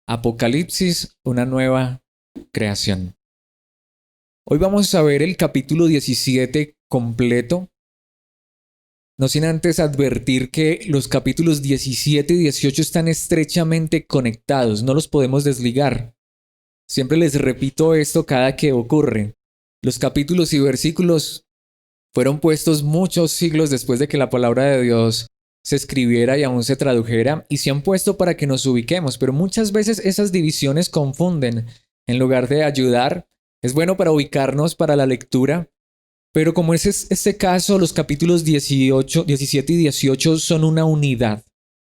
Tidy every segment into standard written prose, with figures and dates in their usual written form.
Apocalipsis, una nueva creación. Hoy vamos a ver el capítulo 17 completo, no sin antes advertir que los capítulos 17 y 18 están estrechamente conectados, no los podemos desligar. Siempre les repito esto cada que ocurre. Los capítulos y versículos fueron puestos muchos siglos después de que la palabra de Dios se escribiera y aún se tradujera, y se han puesto para que nos ubiquemos, pero muchas veces esas divisiones confunden. En lugar de ayudar, es bueno para ubicarnos para la lectura, pero como es este caso, los capítulos 18, 17 y 18 son una unidad.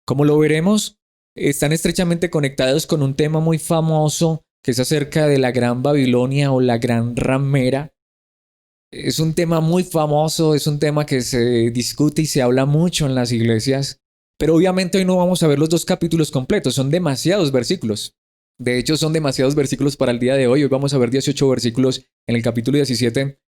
Como lo veremos, están estrechamente conectados con un tema muy famoso que es acerca de la Gran Babilonia o la Gran Ramera. Es un tema muy famoso, es un tema que se discute y se habla mucho en las iglesias, pero obviamente hoy no vamos a ver los dos capítulos completos, son demasiados versículos. De hecho, son demasiados versículos para el día de hoy. Hoy vamos a ver 18 versículos en el capítulo 17,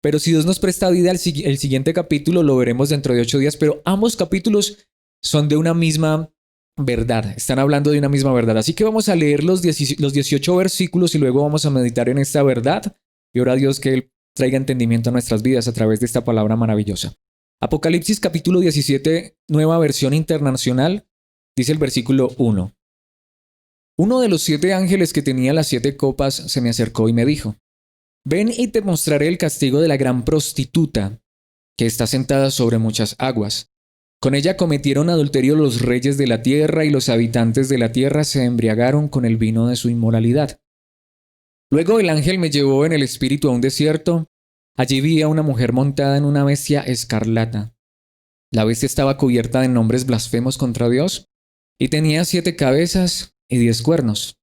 pero si Dios nos presta vida, el siguiente capítulo lo veremos dentro de 8 días, pero ambos capítulos son de una misma verdad, están hablando de una misma verdad. Así que vamos a leer los 18 versículos y luego vamos a meditar en esta verdad y ora a Dios que Él traiga entendimiento a nuestras vidas a través de esta palabra maravillosa. Apocalipsis capítulo 17, nueva versión internacional, dice el versículo 1. Uno de los 7 ángeles que tenía las 7 copas se me acercó y me dijo: ven y te mostraré el castigo de la gran prostituta, que está sentada sobre muchas aguas. Con ella cometieron adulterio los reyes de la tierra, y los habitantes de la tierra se embriagaron con el vino de su inmoralidad. Luego el ángel me llevó en el espíritu a un desierto. Allí vi a una mujer montada en una bestia escarlata. La bestia estaba cubierta de nombres blasfemos contra Dios y tenía 7 cabezas y 10 cuernos.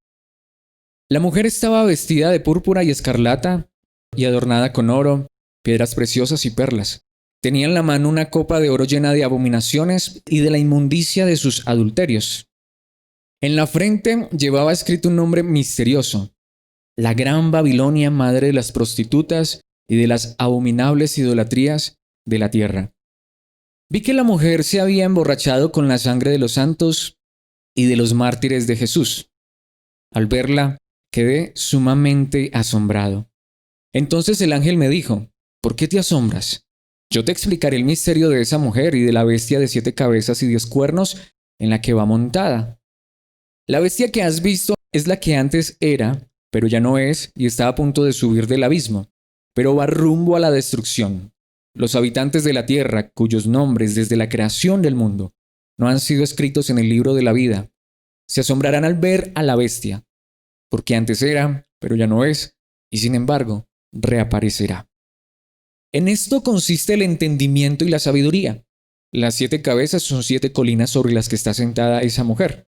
La mujer estaba vestida de púrpura y escarlata y adornada con oro, piedras preciosas y perlas. Tenía en la mano una copa de oro llena de abominaciones y de la inmundicia de sus adulterios. En la frente llevaba escrito un nombre misterioso: la Gran Babilonia, madre de las prostitutas y de las abominables idolatrías de la tierra. Vi que la mujer se había emborrachado con la sangre de los santos y de los mártires de Jesús. Al verla, quedé sumamente asombrado. Entonces el ángel me dijo: ¿por qué te asombras? Yo te explicaré el misterio de esa mujer y de la bestia de 7 cabezas y 10 cuernos en la que va montada. La bestia que has visto es la que antes era, pero ya no es, y está a punto de subir del abismo, pero va rumbo a la destrucción. Los habitantes de la tierra, cuyos nombres desde la creación del mundo no han sido escritos en el libro de la vida, se asombrarán al ver a la bestia, porque antes era, pero ya no es, y sin embargo, reaparecerá. En esto consiste el entendimiento y la sabiduría. Las 7 cabezas son 7 colinas sobre las que está sentada esa mujer.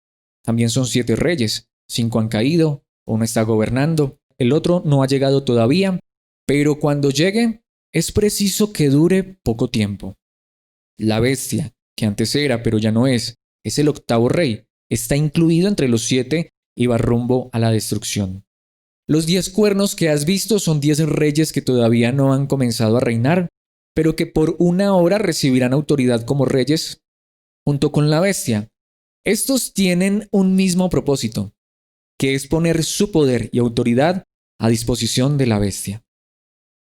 También son 7 reyes, 5 han caído, uno está gobernando, el otro no ha llegado todavía, pero cuando llegue es preciso que dure poco tiempo. La bestia, que antes era pero ya no es el 8º rey, está incluido entre los 7 y va rumbo a la destrucción. Los 10 cuernos que has visto son 10 reyes que todavía no han comenzado a reinar, pero que por una hora recibirán autoridad como reyes junto con la bestia. Estos tienen un mismo propósito, que es poner su poder y autoridad a disposición de la bestia.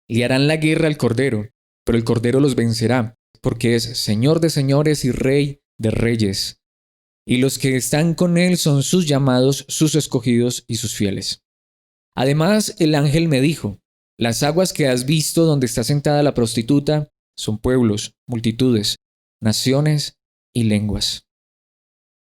Le harán la guerra al Cordero, pero el Cordero los vencerá, porque es Señor de señores y Rey de reyes. Y los que están con él son sus llamados, sus escogidos y sus fieles. Además, el ángel me dijo: las aguas que has visto donde está sentada la prostituta son pueblos, multitudes, naciones y lenguas.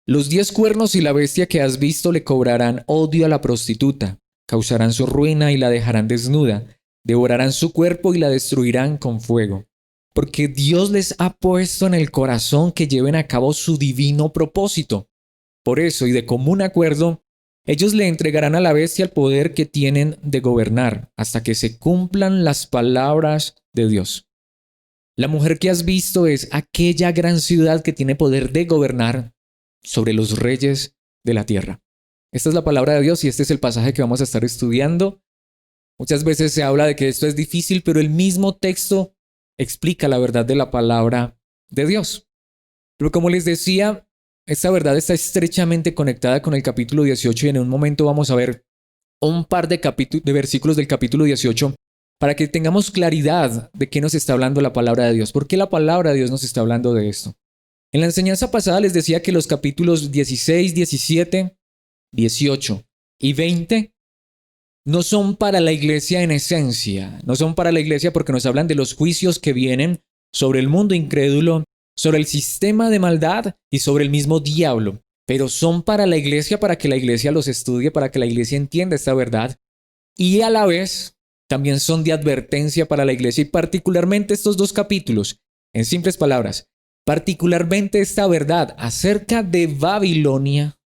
Los 10 cuernos y la bestia que has visto le cobrarán odio a la prostituta, causarán su ruina y la dejarán desnuda, devorarán su cuerpo y la destruirán con fuego. Porque Dios les ha puesto en el corazón que lleven a cabo su divino propósito. Por eso, y de común acuerdo, ellos le entregarán a la bestia el poder que tienen de gobernar hasta que se cumplan las palabras de Dios. La mujer que has visto es aquella gran ciudad que tiene poder de gobernar sobre los reyes de la tierra. Esta es la palabra de Dios y este es el pasaje que vamos a estar estudiando. Muchas veces se habla de que esto es difícil, pero el mismo texto explica la verdad de la palabra de Dios. Pero como les decía, esta verdad está estrechamente conectada con el capítulo 18 y en un momento vamos a ver un par de versículos del capítulo 18 para que tengamos claridad de qué nos está hablando la palabra de Dios. ¿Por qué la palabra de Dios nos está hablando de esto? En la enseñanza pasada les decía que los capítulos 16, 17, 18 y 20 no son para la iglesia en esencia, no son para la iglesia porque nos hablan de los juicios que vienen sobre el mundo incrédulo, sobre el sistema de maldad y sobre el mismo diablo, pero son para la iglesia, para que la iglesia los estudie, para que la iglesia entienda esta verdad, y a la vez también son de advertencia para la iglesia, y particularmente estos dos capítulos, en simples palabras, particularmente esta verdad acerca de Babilonia,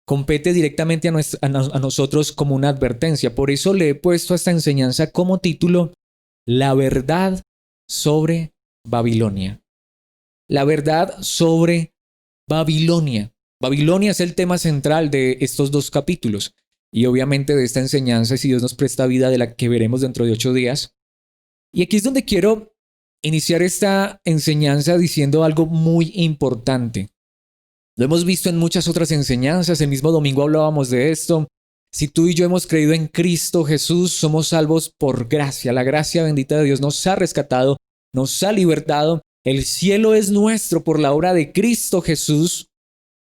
compete directamente a nosotros como una advertencia. Por eso le he puesto a esta enseñanza como título, La verdad sobre Babilonia. La verdad sobre Babilonia. Babilonia es el tema central de estos dos capítulos y obviamente de esta enseñanza, si Dios nos presta vida, de la que veremos dentro de 8 días. Y aquí es donde quiero iniciar esta enseñanza diciendo algo muy importante. Lo hemos visto en muchas otras enseñanzas, el mismo domingo hablábamos de esto. Si tú y yo hemos creído en Cristo Jesús, somos salvos por gracia. La gracia bendita de Dios nos ha rescatado, nos ha libertado. El cielo es nuestro por la obra de Cristo Jesús.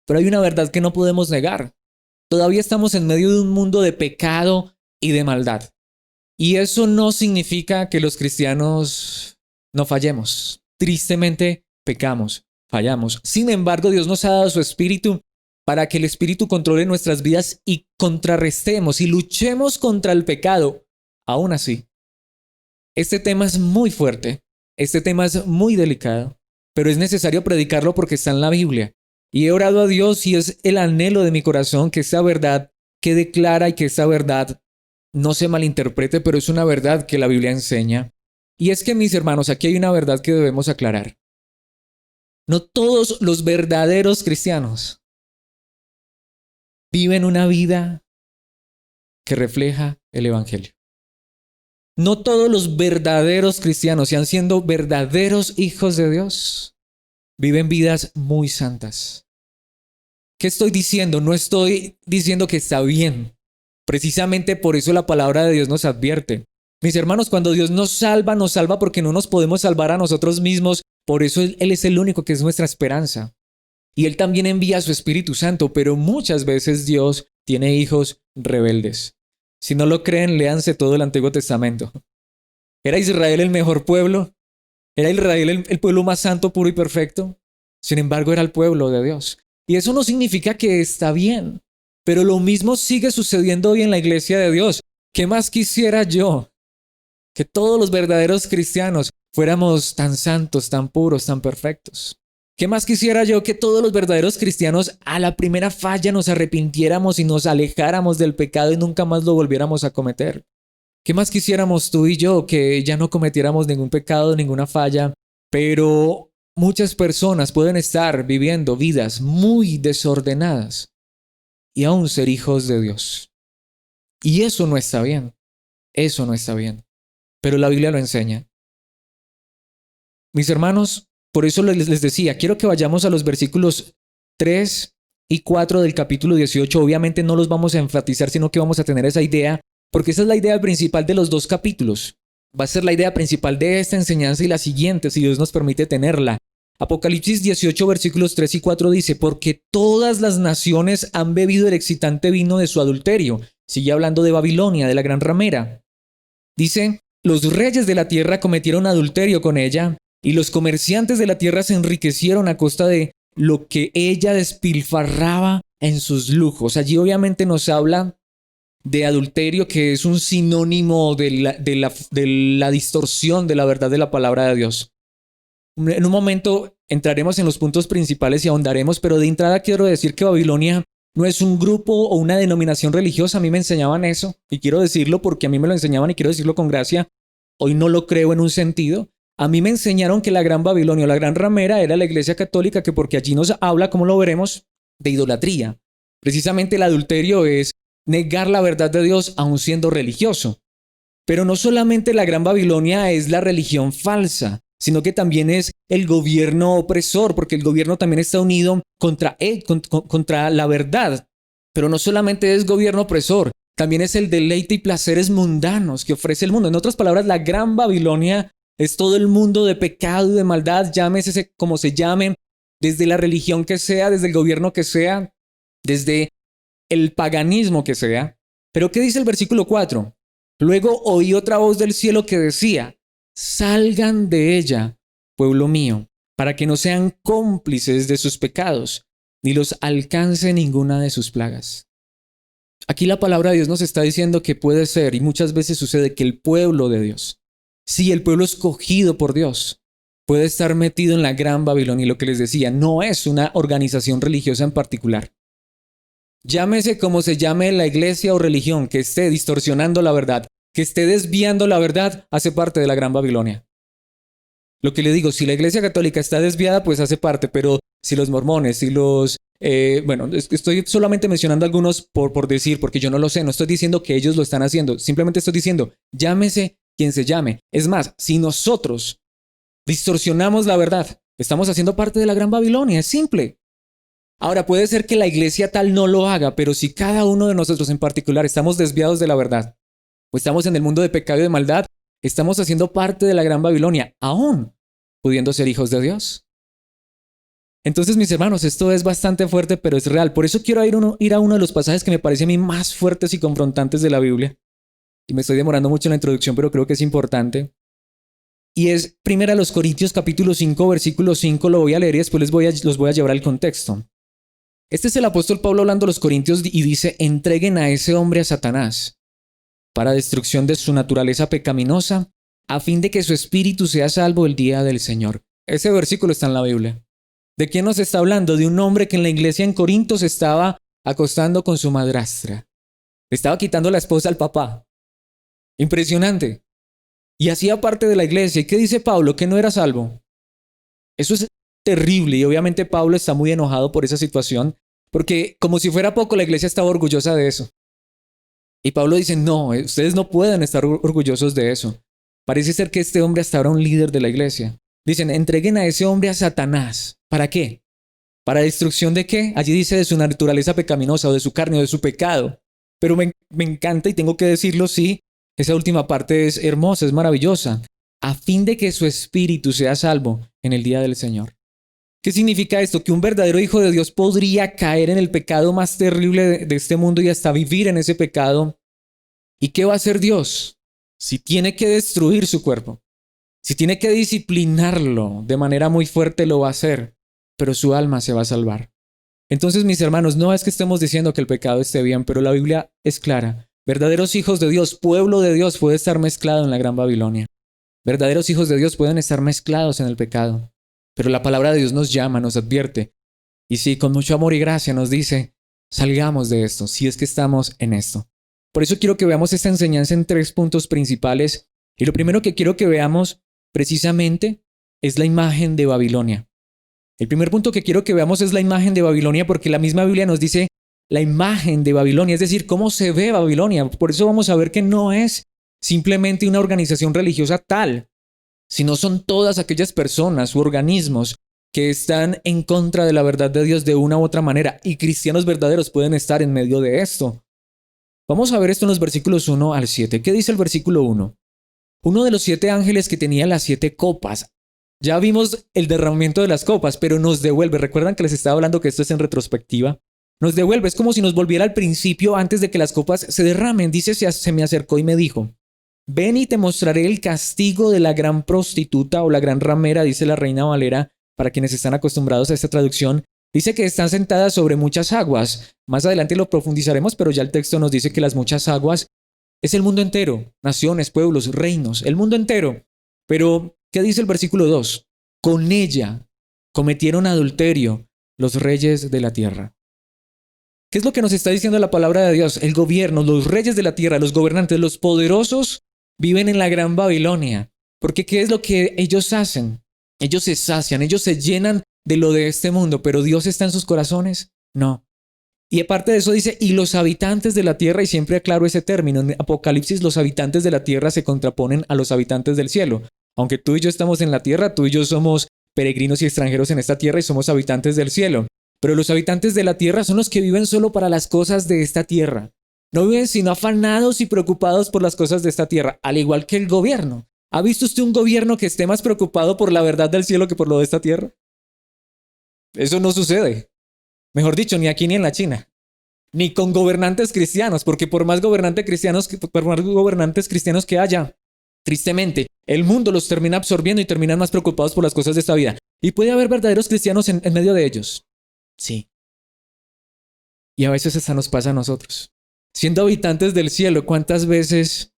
Pero hay una verdad que no podemos negar. Todavía estamos en medio de un mundo de pecado y de maldad. Y eso no significa que los cristianos no fallemos. Tristemente pecamos. Fallamos. Sin embargo, Dios nos ha dado su Espíritu para que el Espíritu controle nuestras vidas y contrarrestemos y luchemos contra el pecado. Aún así, este tema es muy fuerte, este tema es muy delicado, pero es necesario predicarlo porque está en la Biblia. Y he orado a Dios y es el anhelo de mi corazón que esta verdad quede clara y que esta verdad no se malinterprete, pero es una verdad que la Biblia enseña. Y es que, mis hermanos, aquí hay una verdad que debemos aclarar. No todos los verdaderos cristianos viven una vida que refleja el Evangelio. No todos los verdaderos cristianos, sean siendo verdaderos hijos de Dios, viven vidas muy santas. ¿Qué estoy diciendo? No estoy diciendo que está bien. Precisamente por eso la palabra de Dios nos advierte. Mis hermanos, cuando Dios nos salva porque no nos podemos salvar a nosotros mismos. Por eso Él es el único que es nuestra esperanza. Y Él también envía a su Espíritu Santo, pero muchas veces Dios tiene hijos rebeldes. Si no lo creen, léanse todo el Antiguo Testamento. ¿Era Israel el mejor pueblo? ¿Era Israel el pueblo más santo, puro y perfecto? Sin embargo, era el pueblo de Dios. Y eso no significa que está bien, pero lo mismo sigue sucediendo hoy en la iglesia de Dios. ¿Qué más quisiera yo? Que todos los verdaderos cristianos fuéramos tan santos, tan puros, tan perfectos. ¿Qué más quisiera yo? Que todos los verdaderos cristianos a la primera falla nos arrepintiéramos y nos alejáramos del pecado y nunca más lo volviéramos a cometer. ¿Qué más quisiéramos tú y yo? Que ya no cometiéramos ningún pecado, ninguna falla, pero muchas personas pueden estar viviendo vidas muy desordenadas y aún ser hijos de Dios. Y eso no está bien. Eso no está bien. Pero la Biblia lo enseña. Mis hermanos, por eso les decía, quiero que vayamos a los versículos 3 y 4 del capítulo 18. Obviamente no los vamos a enfatizar, sino que vamos a tener esa idea, porque esa es la idea principal de los dos capítulos. Va a ser la idea principal de esta enseñanza y la siguiente, si Dios nos permite tenerla. Apocalipsis 18, versículos 3 y 4 dice, porque todas las naciones han bebido el excitante vino de su adulterio. Sigue hablando de Babilonia, de la gran ramera. Dice, los reyes de la tierra cometieron adulterio con ella, y los comerciantes de la tierra se enriquecieron a costa de lo que ella despilfarraba en sus lujos. Allí obviamente nos habla de adulterio, que es un sinónimo de la distorsión de la verdad de la palabra de Dios. En un momento entraremos en los puntos principales y ahondaremos, pero de entrada quiero decir que Babilonia no es un grupo o una denominación religiosa. A mí me enseñaban eso, y quiero decirlo porque a mí me lo enseñaban y quiero decirlo con gracia. Hoy no lo creo en un sentido. A mí me enseñaron que la gran Babilonia, la gran ramera, era la iglesia católica, que porque allí nos habla, como lo veremos, de idolatría. Precisamente el adulterio es negar la verdad de Dios aun siendo religioso. Pero no solamente la gran Babilonia es la religión falsa, sino que también es el gobierno opresor, porque el gobierno también está unido contra él, contra la verdad. Pero no solamente es gobierno opresor, también es el deleite y placeres mundanos que ofrece el mundo. En otras palabras, la Gran Babilonia es todo el mundo de pecado y de maldad, llámese como se llame, desde la religión que sea, desde el gobierno que sea, desde el paganismo que sea. Pero ¿qué dice el versículo 4? Luego oí otra voz del cielo que decía: salgan de ella, pueblo mío, para que no sean cómplices de sus pecados, ni los alcance ninguna de sus plagas. Aquí la palabra de Dios nos está diciendo que puede ser, y muchas veces sucede, que el pueblo de Dios, sí, el pueblo escogido por Dios, puede estar metido en la Gran Babilonia. Y lo que les decía, no es una organización religiosa en particular. Llámese como se llame la iglesia o religión que esté distorsionando la verdad, que esté desviando la verdad, hace parte de la Gran Babilonia. Lo que le digo, si la iglesia católica está desviada, pues hace parte, pero si los mormones, si los... estoy solamente mencionando algunos por decir, porque yo no lo sé, no estoy diciendo que ellos lo están haciendo, simplemente estoy diciendo, llámese quien se llame. Es más, si nosotros distorsionamos la verdad, estamos haciendo parte de la Gran Babilonia, es simple. Ahora, puede ser que la iglesia tal no lo haga, pero si cada uno de nosotros en particular estamos desviados de la verdad, o estamos en el mundo de pecado y de maldad, estamos haciendo parte de la Gran Babilonia, aún pudiendo ser hijos de Dios. Entonces, mis hermanos, esto es bastante fuerte, pero es real. Por eso quiero ir a uno de los pasajes que me parece a mí más fuertes y confrontantes de la Biblia. Y me estoy demorando mucho en la introducción, pero creo que es importante. Y es 1 Corintios capítulo 5, versículo 5, lo voy a leer y después los voy a llevar al contexto. Este es el apóstol Pablo hablando a los corintios y dice: entreguen a ese hombre a Satanás para destrucción de su naturaleza pecaminosa, a fin de que su espíritu sea salvo el día del Señor. Ese versículo está en la Biblia. ¿De quién nos está hablando? De un hombre que en la iglesia en Corinto se estaba acostando con su madrastra. Le estaba quitando la esposa al papá. Impresionante. Y hacía parte de la iglesia. ¿Y qué dice Pablo? Que no era salvo. Eso es terrible, y obviamente Pablo está muy enojado por esa situación, porque como si fuera poco, la iglesia estaba orgullosa de eso. Y Pablo dice: no, ustedes no pueden estar orgullosos de eso. Parece ser que este hombre hasta ahora un líder de la iglesia. Dicen: entreguen a ese hombre a Satanás. ¿Para qué? ¿Para destrucción de qué? Allí dice de su naturaleza pecaminosa, o de su carne, o de su pecado. Pero me encanta, y tengo que decirlo, sí, esa última parte es hermosa, es maravillosa. A fin de que su espíritu sea salvo en el día del Señor. ¿Qué significa esto? Que un verdadero hijo de Dios podría caer en el pecado más terrible de este mundo y hasta vivir en ese pecado. ¿Y qué va a hacer Dios? Si tiene que destruir su cuerpo, si tiene que disciplinarlo de manera muy fuerte, lo va a hacer, pero su alma se va a salvar. Entonces, mis hermanos, no es que estemos diciendo que el pecado esté bien, pero la Biblia es clara. Verdaderos hijos de Dios, pueblo de Dios, puede estar mezclado en la Gran Babilonia. Verdaderos hijos de Dios pueden estar mezclados en el pecado. Pero la palabra de Dios nos llama, nos advierte. Y sí, con mucho amor y gracia nos dice: salgamos de esto, si es que estamos en esto. Por eso quiero que veamos esta enseñanza en 3 puntos principales. Y lo primero que quiero que veamos precisamente es la imagen de Babilonia. El primer punto que quiero que veamos es la imagen de Babilonia, porque la misma Biblia nos dice la imagen de Babilonia, es decir, cómo se ve Babilonia. Por eso vamos a ver que no es simplemente una organización religiosa tal, sino son todas aquellas personas u organismos que están en contra de la verdad de Dios de una u otra manera, y cristianos verdaderos pueden estar en medio de esto. Vamos a ver esto en los versículos 1 al 7. ¿Qué dice el versículo 1? Uno de los 7 ángeles que tenía las 7 copas. Ya vimos el derramamiento de las copas, pero nos devuelve. ¿Recuerdan que les estaba hablando que esto es en retrospectiva? Nos devuelve, es como si nos volviera al principio antes de que las copas se derramen. Dice: se me acercó y me dijo: ven y te mostraré el castigo de la gran prostituta, o la gran ramera, dice la Reina Valera, para quienes están acostumbrados a esta traducción. Dice que están sentadas sobre muchas aguas. Más adelante lo profundizaremos, pero ya el texto nos dice que las muchas aguas es el mundo entero, naciones, pueblos, reinos, el mundo entero. Pero, ¿qué dice el versículo 2? Con ella cometieron adulterio los reyes de la tierra. ¿Qué es lo que nos está diciendo la palabra de Dios? El gobierno, los reyes de la tierra, los gobernantes, los poderosos viven en la Gran Babilonia. Porque ¿qué es lo que ellos hacen? Ellos se sacian, ellos se llenan de lo de este mundo, pero ¿Dios está en sus corazones? No. Y aparte de eso dice: y los habitantes de la tierra, y siempre aclaro ese término, en Apocalipsis los habitantes de la tierra se contraponen a los habitantes del cielo. Aunque tú y yo estamos en la tierra, tú y yo somos peregrinos y extranjeros en esta tierra y somos habitantes del cielo. Pero los habitantes de la tierra son los que viven solo para las cosas de esta tierra. No viven sino afanados y preocupados por las cosas de esta tierra, al igual que el gobierno. ¿Ha visto usted un gobierno que esté más preocupado por la verdad del cielo que por lo de esta tierra? Eso no sucede. Mejor dicho, ni aquí ni en la China. Ni con gobernantes cristianos, porque por más gobernantes cristianos que haya, tristemente, el mundo los termina absorbiendo y terminan más preocupados por las cosas de esta vida. Y puede haber verdaderos cristianos en medio de ellos. Sí. Y a veces hasta nos pasa a nosotros. Siendo habitantes del cielo, ¿cuántas veces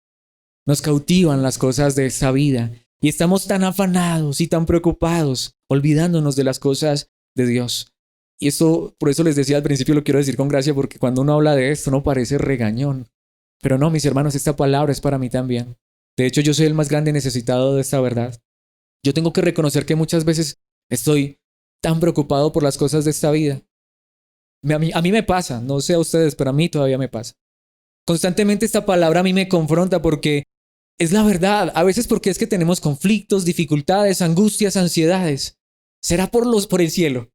nos cautivan las cosas de esta vida? Y estamos tan afanados y tan preocupados, olvidándonos de las cosas de Dios. Y esto, por eso les decía al principio, lo quiero decir con gracia, porque cuando uno habla de esto, no parece regañón. Pero no, mis hermanos, esta palabra es para mí también. De hecho, yo soy el más grande necesitado de esta verdad. Yo tengo que reconocer que muchas veces estoy tan preocupado por las cosas de esta vida. A mí me pasa, no sé a ustedes, pero a mí todavía me pasa. Constantemente esta palabra a mí me confronta porque es la verdad. A veces porque es que tenemos conflictos, dificultades, angustias, ansiedades. ¿Será por el cielo?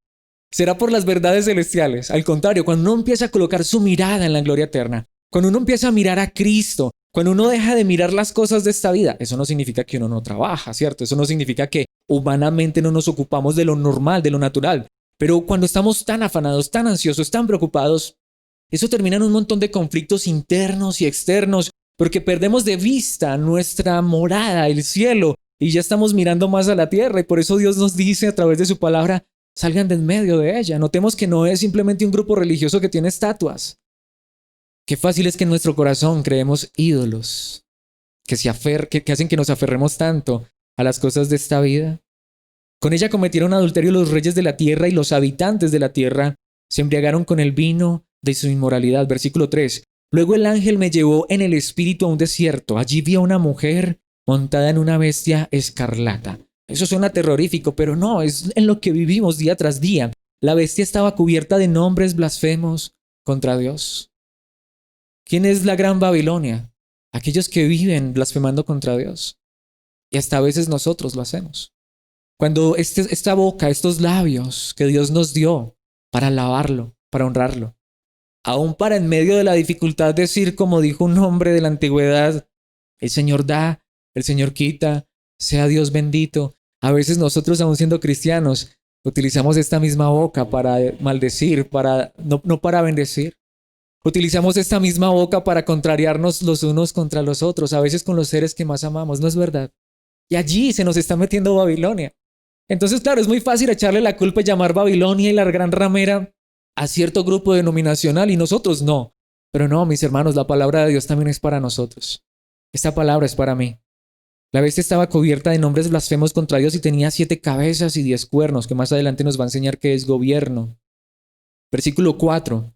¿Será por las verdades celestiales? Al contrario, cuando uno empieza a colocar su mirada en la gloria eterna, cuando uno empieza a mirar a Cristo, cuando uno deja de mirar las cosas de esta vida, eso no significa que uno no trabaja, ¿cierto? Eso no significa que humanamente no nos ocupamos de lo normal, de lo natural. Pero cuando estamos tan afanados, tan ansiosos, tan preocupados, eso termina en un montón de conflictos internos y externos, porque perdemos de vista nuestra morada, el cielo, y ya estamos mirando más a la tierra. Y por eso Dios nos dice a través de su palabra, salgan de en medio de ella. Notemos que no es simplemente un grupo religioso que tiene estatuas. Qué fácil es que en nuestro corazón creemos ídolos, que hacen que nos aferremos tanto a las cosas de esta vida. Con ella cometieron adulterio los reyes de la tierra y los habitantes de la tierra se embriagaron con el vino de su inmoralidad. Versículo 3. Luego el ángel me llevó en el espíritu a un desierto. Allí vi a una mujer montada en una bestia escarlata. Eso suena terrorífico, pero no, es en lo que vivimos día tras día. La bestia estaba cubierta de nombres blasfemos contra Dios. ¿Quién es la gran Babilonia? Aquellos que viven blasfemando contra Dios. Y hasta a veces nosotros lo hacemos. Cuando esta boca, estos labios que Dios nos dio para alabarlo, para honrarlo, aún para en medio de la dificultad decir, como dijo un hombre de la antigüedad, el Señor da, el Señor quita, sea Dios bendito. A veces nosotros, aún siendo cristianos, utilizamos esta misma boca para maldecir, no para bendecir. Utilizamos esta misma boca para contrariarnos los unos contra los otros, a veces con los seres que más amamos, ¿no es verdad? Y allí se nos está metiendo Babilonia. Entonces, claro, es muy fácil echarle la culpa y llamar Babilonia y la gran ramera a cierto grupo denominacional y nosotros no. Pero no, mis hermanos, la palabra de Dios también es para nosotros. Esta palabra es para mí. La bestia estaba cubierta de nombres blasfemos contra Dios y tenía 7 cabezas y 10 cuernos, que más adelante nos va a enseñar qué es gobierno. Versículo 4.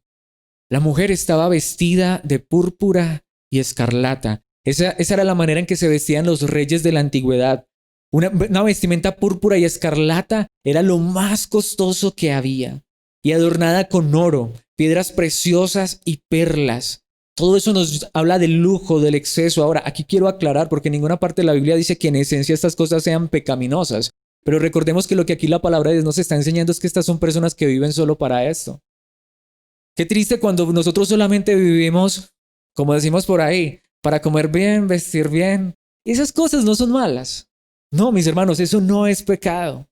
La mujer estaba vestida de púrpura y escarlata. Esa era la manera en que se vestían los reyes de la antigüedad. Una vestimenta púrpura y escarlata era lo más costoso que había, y adornada con oro, piedras preciosas y perlas. Todo eso nos habla del lujo, del exceso. Ahora, aquí quiero aclarar, porque en ninguna parte de la Biblia dice que en esencia estas cosas sean pecaminosas, pero recordemos que lo que aquí la palabra de Dios nos está enseñando es que estas son personas que viven solo para esto. Qué triste cuando nosotros solamente vivimos, como decimos por ahí, para comer bien, vestir bien. Esas cosas no son malas. No, mis hermanos, eso no es pecado.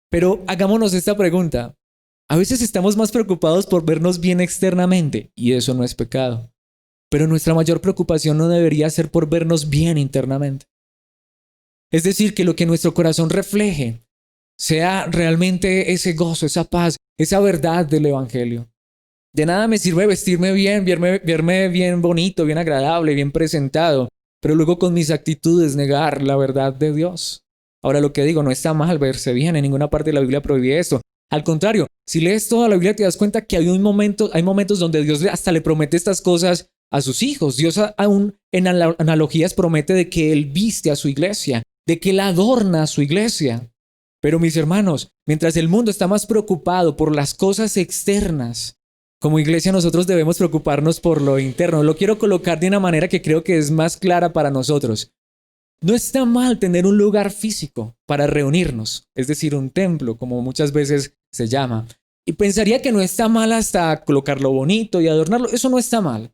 Pero hagámonos esta pregunta. A veces estamos más preocupados por vernos bien externamente, y eso no es pecado. Pero nuestra mayor preocupación no debería ser por vernos bien internamente. Es decir, que lo que nuestro corazón refleje sea realmente ese gozo, esa paz, esa verdad del Evangelio. De nada me sirve vestirme bien, verme bien bonito, bien agradable, bien presentado, pero luego con mis actitudes negar la verdad de Dios. Ahora lo que digo, no está mal verse bien, en ninguna parte de la Biblia prohíbe esto. Al contrario, si lees toda la Biblia te das cuenta que hay momentos donde Dios hasta le promete estas cosas a sus hijos. Dios aún en analogías promete de que Él viste a su iglesia, de que Él adorna a su iglesia. Pero mis hermanos, mientras el mundo está más preocupado por las cosas externas, como iglesia nosotros debemos preocuparnos por lo interno. Lo quiero colocar de una manera que creo que es más clara para nosotros. No está mal tener un lugar físico para reunirnos, es decir, un templo, como muchas veces se llama. Y pensaría que no está mal hasta colocarlo bonito y adornarlo, eso no está mal.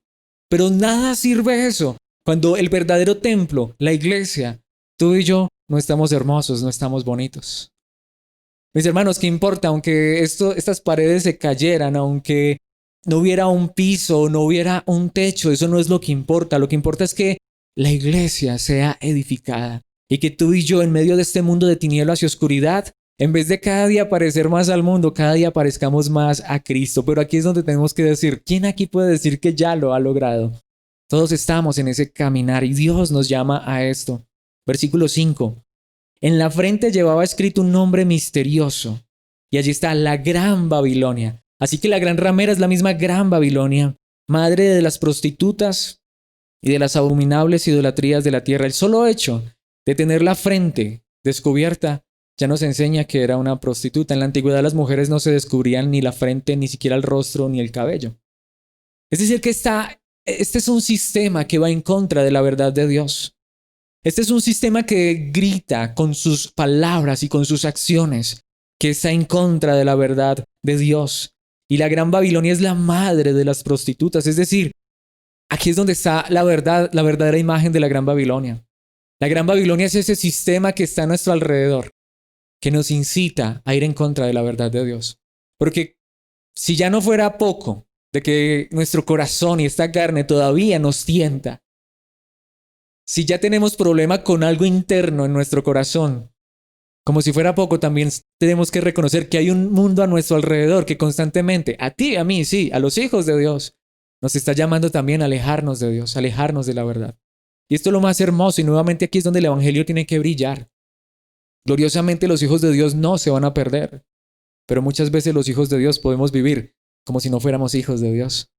Pero nada sirve eso cuando el verdadero templo, la iglesia, tú y yo no estamos hermosos, no estamos bonitos. Mis hermanos, ¿qué importa? Aunque estas paredes se cayeran, aunque no hubiera un piso, no hubiera un techo, eso no es lo que importa. Lo que importa es que la iglesia sea edificada y que tú y yo en medio de este mundo de tinieblas y oscuridad, en vez de cada día parecer más al mundo, cada día parezcamos más a Cristo. Pero aquí es donde tenemos que decir, ¿quién aquí puede decir que ya lo ha logrado? Todos estamos en ese caminar y Dios nos llama a esto. Versículo 5. En la frente llevaba escrito un nombre misterioso y allí está la Gran Babilonia. Así que la gran ramera es la misma Gran Babilonia, madre de las prostitutas y de las abominables idolatrías de la tierra. El solo hecho de tener la frente descubierta ya nos enseña que era una prostituta. En la antigüedad las mujeres no se descubrían ni la frente, ni siquiera el rostro, ni el cabello. Es decir, que este es un sistema que va en contra de la verdad de Dios. Este es un sistema que grita con sus palabras y con sus acciones que está en contra de la verdad de Dios. Y la Gran Babilonia es la madre de las prostitutas. Es decir, aquí es donde está la verdad, la verdadera imagen de la Gran Babilonia. La Gran Babilonia es ese sistema que está a nuestro alrededor, que nos incita a ir en contra de la verdad de Dios. Porque si ya no fuera poco de que nuestro corazón y esta carne todavía nos tienta, si ya tenemos problema con algo interno en nuestro corazón, como si fuera poco, también tenemos que reconocer que hay un mundo a nuestro alrededor que constantemente, a ti, a mí, sí, a los hijos de Dios, nos está llamando también a alejarnos de Dios, a alejarnos de la verdad. Y esto es lo más hermoso y nuevamente aquí es donde el evangelio tiene que brillar. Gloriosamente los hijos de Dios no se van a perder, pero muchas veces los hijos de Dios podemos vivir como si no fuéramos hijos de Dios.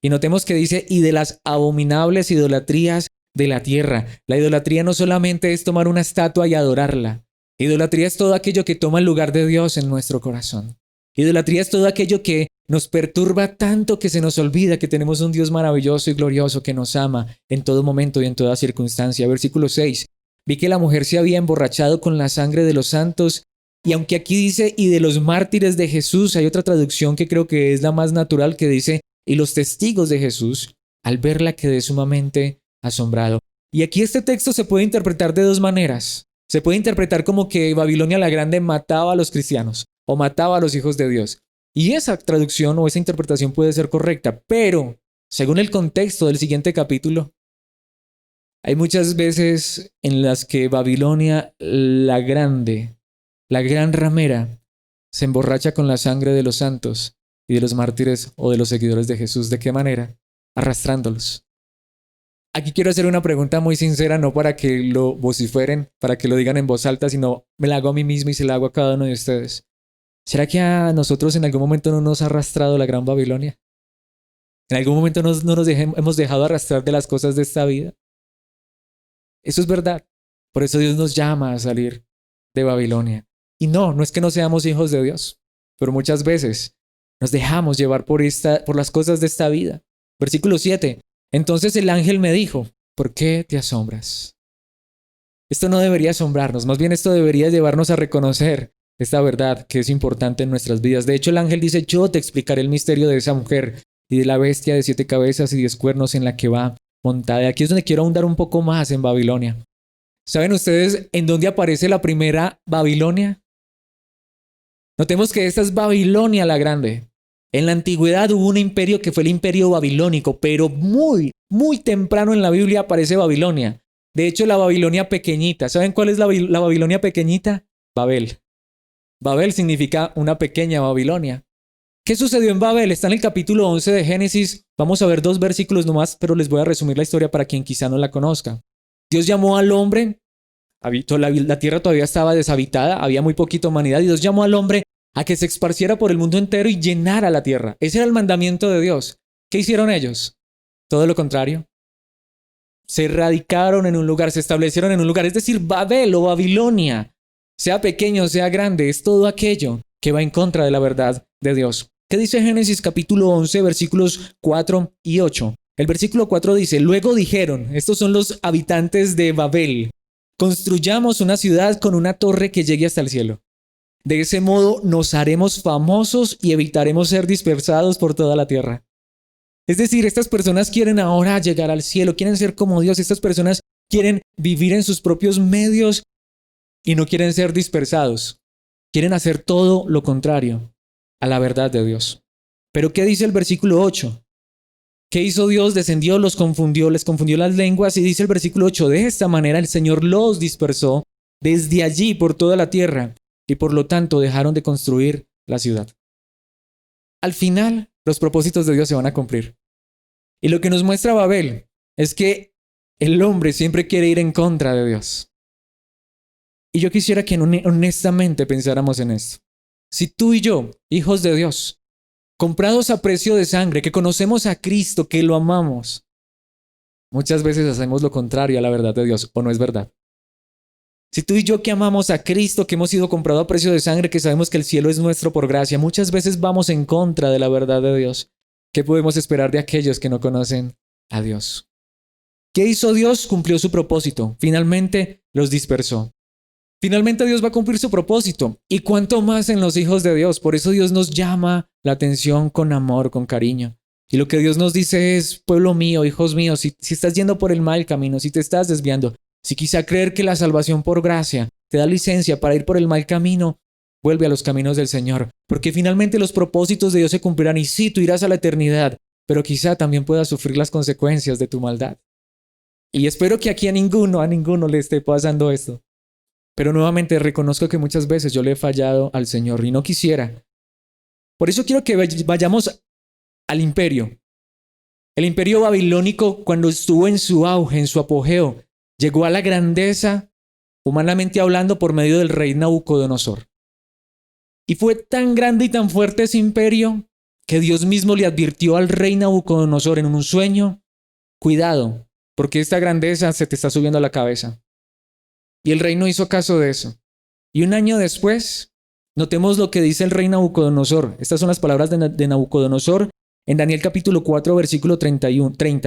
Y notemos que dice, y de las abominables idolatrías de la tierra. La idolatría no solamente es tomar una estatua y adorarla. Idolatría es todo aquello que toma el lugar de Dios en nuestro corazón. Idolatría es todo aquello que nos perturba tanto que se nos olvida que tenemos un Dios maravilloso y glorioso que nos ama en todo momento y en toda circunstancia. Versículo 6. Vi que la mujer se había emborrachado con la sangre de los santos, y aunque aquí dice y de los mártires de Jesús, hay otra traducción que creo que es la más natural que dice y los testigos de Jesús, al verla quedé sumamente asombrado. Y aquí este texto se puede interpretar de dos maneras. Se puede interpretar como que Babilonia la Grande mataba a los cristianos o mataba a los hijos de Dios. Y esa traducción o esa interpretación puede ser correcta, pero según el contexto del siguiente capítulo, hay muchas veces en las que Babilonia la Grande, la gran ramera, se emborracha con la sangre de los santos y de los mártires o de los seguidores de Jesús. ¿De qué manera? Arrastrándolos. Aquí quiero hacer una pregunta muy sincera, no para que lo vociferen, para que lo digan en voz alta, sino me la hago a mí mismo y se la hago a cada uno de ustedes. ¿Será que a nosotros en algún momento no nos ha arrastrado la Gran Babilonia? ¿En algún momento hemos dejado arrastrar de las cosas de esta vida? Eso es verdad. Por eso Dios nos llama a salir de Babilonia. Y no es que no seamos hijos de Dios, pero muchas veces nos dejamos llevar por las cosas de esta vida. Versículo 7. Entonces el ángel me dijo, ¿por qué te asombras? Esto no debería asombrarnos, más bien esto debería llevarnos a reconocer esta verdad que es importante en nuestras vidas. De hecho, el ángel dice, yo te explicaré el misterio de esa mujer y de la bestia de 7 cabezas y 10 cuernos en la que va montada. Y aquí es donde quiero ahondar un poco más en Babilonia. ¿Saben ustedes en dónde aparece la primera Babilonia? Notemos que esta es Babilonia la Grande. En la antigüedad hubo un imperio que fue el imperio babilónico, pero muy temprano en la Biblia aparece Babilonia. De hecho, la Babilonia pequeñita. ¿Saben cuál es la Babilonia pequeñita? Babel. Babel significa una pequeña Babilonia. ¿Qué sucedió en Babel? Está en el capítulo 11 de Génesis. Vamos a ver 2 versículos nomás, pero les voy a resumir la historia para quien quizá no la conozca. Dios llamó al hombre, la tierra todavía estaba deshabitada, había muy poquita humanidad, y Dios llamó al hombre a que se esparciera por el mundo entero y llenara la tierra. Ese era el mandamiento de Dios. ¿Qué hicieron ellos? Todo lo contrario. Se radicaron en un lugar, se establecieron en un lugar, es decir, Babel o Babilonia, sea pequeño, sea grande, es todo aquello que va en contra de la verdad de Dios. ¿Qué dice Génesis capítulo 11, versículos 4 y 8? El versículo 4 dice, luego dijeron, estos son los habitantes de Babel, construyamos una ciudad con una torre que llegue hasta el cielo. De ese modo nos haremos famosos y evitaremos ser dispersados por toda la tierra. Es decir, estas personas quieren ahora llegar al cielo, quieren ser como Dios, estas personas quieren vivir en sus propios medios y no quieren ser dispersados. Quieren hacer todo lo contrario a la verdad de Dios. Pero ¿qué dice el versículo 8? ¿Qué hizo Dios? Descendió, los confundió, les confundió las lenguas y dice el versículo 8, de esta manera el Señor los dispersó desde allí por toda la tierra y por lo tanto dejaron de construir la ciudad. Al final, los propósitos de Dios se van a cumplir. Y lo que nos muestra Babel es que el hombre siempre quiere ir en contra de Dios. Y yo quisiera que honestamente pensáramos en esto. Si tú y yo, hijos de Dios, comprados a precio de sangre, que conocemos a Cristo, que lo amamos, muchas veces hacemos lo contrario a la verdad de Dios, ¿o no es verdad? Si tú y yo que amamos a Cristo, que hemos sido comprados a precio de sangre, que sabemos que el cielo es nuestro por gracia, muchas veces vamos en contra de la verdad de Dios. ¿Qué podemos esperar de aquellos que no conocen a Dios? ¿Qué hizo Dios? Cumplió su propósito. Finalmente los dispersó. Finalmente Dios va a cumplir su propósito. ¿Y cuánto más en los hijos de Dios? Por eso Dios nos llama la atención con amor, con cariño. Y lo que Dios nos dice es, pueblo mío, hijos míos, si estás yendo por el mal camino, si te estás desviando, si quizá creer que la salvación por gracia te da licencia para ir por el mal camino, vuelve a los caminos del Señor, porque finalmente los propósitos de Dios se cumplirán y sí, tú irás a la eternidad, pero quizá también puedas sufrir las consecuencias de tu maldad. Y espero que aquí a ninguno le esté pasando esto. Pero nuevamente reconozco que muchas veces yo le he fallado al Señor y no quisiera. Por eso quiero que vayamos al imperio. El imperio babilónico, cuando estuvo en su auge, en su apogeo, llegó a la grandeza, humanamente hablando, por medio del rey Nabucodonosor. Y fue tan grande y tan fuerte ese imperio que Dios mismo le advirtió al rey Nabucodonosor en un sueño, cuidado, porque esta grandeza se te está subiendo a la cabeza. Y el rey no hizo caso de eso. Y un año después, notemos lo que dice el rey Nabucodonosor. Estas son las palabras de Nabucodonosor en Daniel capítulo 4, versículo 30.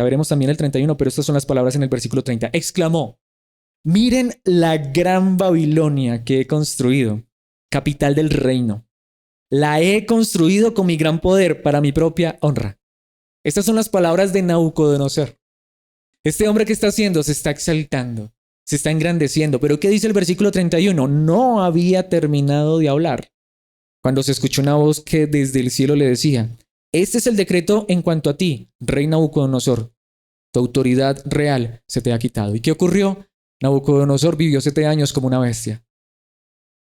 Veremos también el 31, pero estas son las palabras en el versículo 30. Exclamó, miren la gran Babilonia que he construido, capital del reino. La he construido con mi gran poder para mi propia honra. Estas son las palabras de Nabucodonosor. Este hombre que está haciendo se está exaltando, se está engrandeciendo. Pero ¿qué dice el versículo 31? No había terminado de hablar cuando se escuchó una voz que desde el cielo le decía, este es el decreto en cuanto a ti, rey Nabucodonosor. Tu autoridad real se te ha quitado. ¿Y qué ocurrió? Nabucodonosor vivió 7 años como una bestia.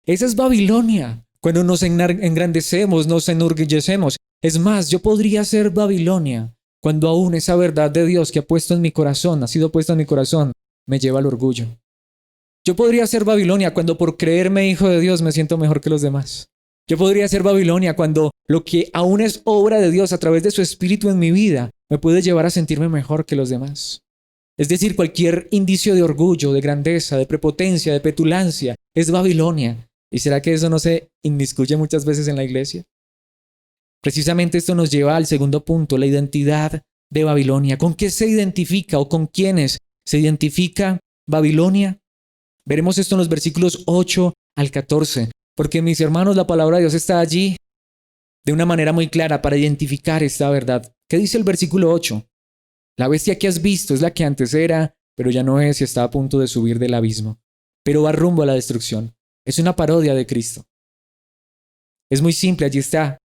Esa es Babilonia. Cuando nos engrandecemos, nos enorgullecemos. Es más, yo podría ser Babilonia cuando aún esa verdad de Dios que ha puesto en mi corazón, ha sido puesta en mi corazón, me lleva al orgullo. Yo podría ser Babilonia cuando por creerme hijo de Dios me siento mejor que los demás. Yo podría ser Babilonia cuando lo que aún es obra de Dios a través de su espíritu en mi vida me puede llevar a sentirme mejor que los demás. Es decir, cualquier indicio de orgullo, de grandeza, de prepotencia, de petulancia, es Babilonia. ¿Y será que eso no se inmiscuye muchas veces en la iglesia? Precisamente esto nos lleva al segundo punto, la identidad de Babilonia. ¿Con qué se identifica o con quiénes se identifica Babilonia? Veremos esto en los versículos 8 al 14, porque mis hermanos, la palabra de Dios está allí de una manera muy clara para identificar esta verdad. ¿Qué dice el versículo 8? La bestia que has visto es la que antes era, pero ya no es y está a punto de subir del abismo, pero va rumbo a la destrucción. Es una parodia de Cristo. Es muy simple, allí está.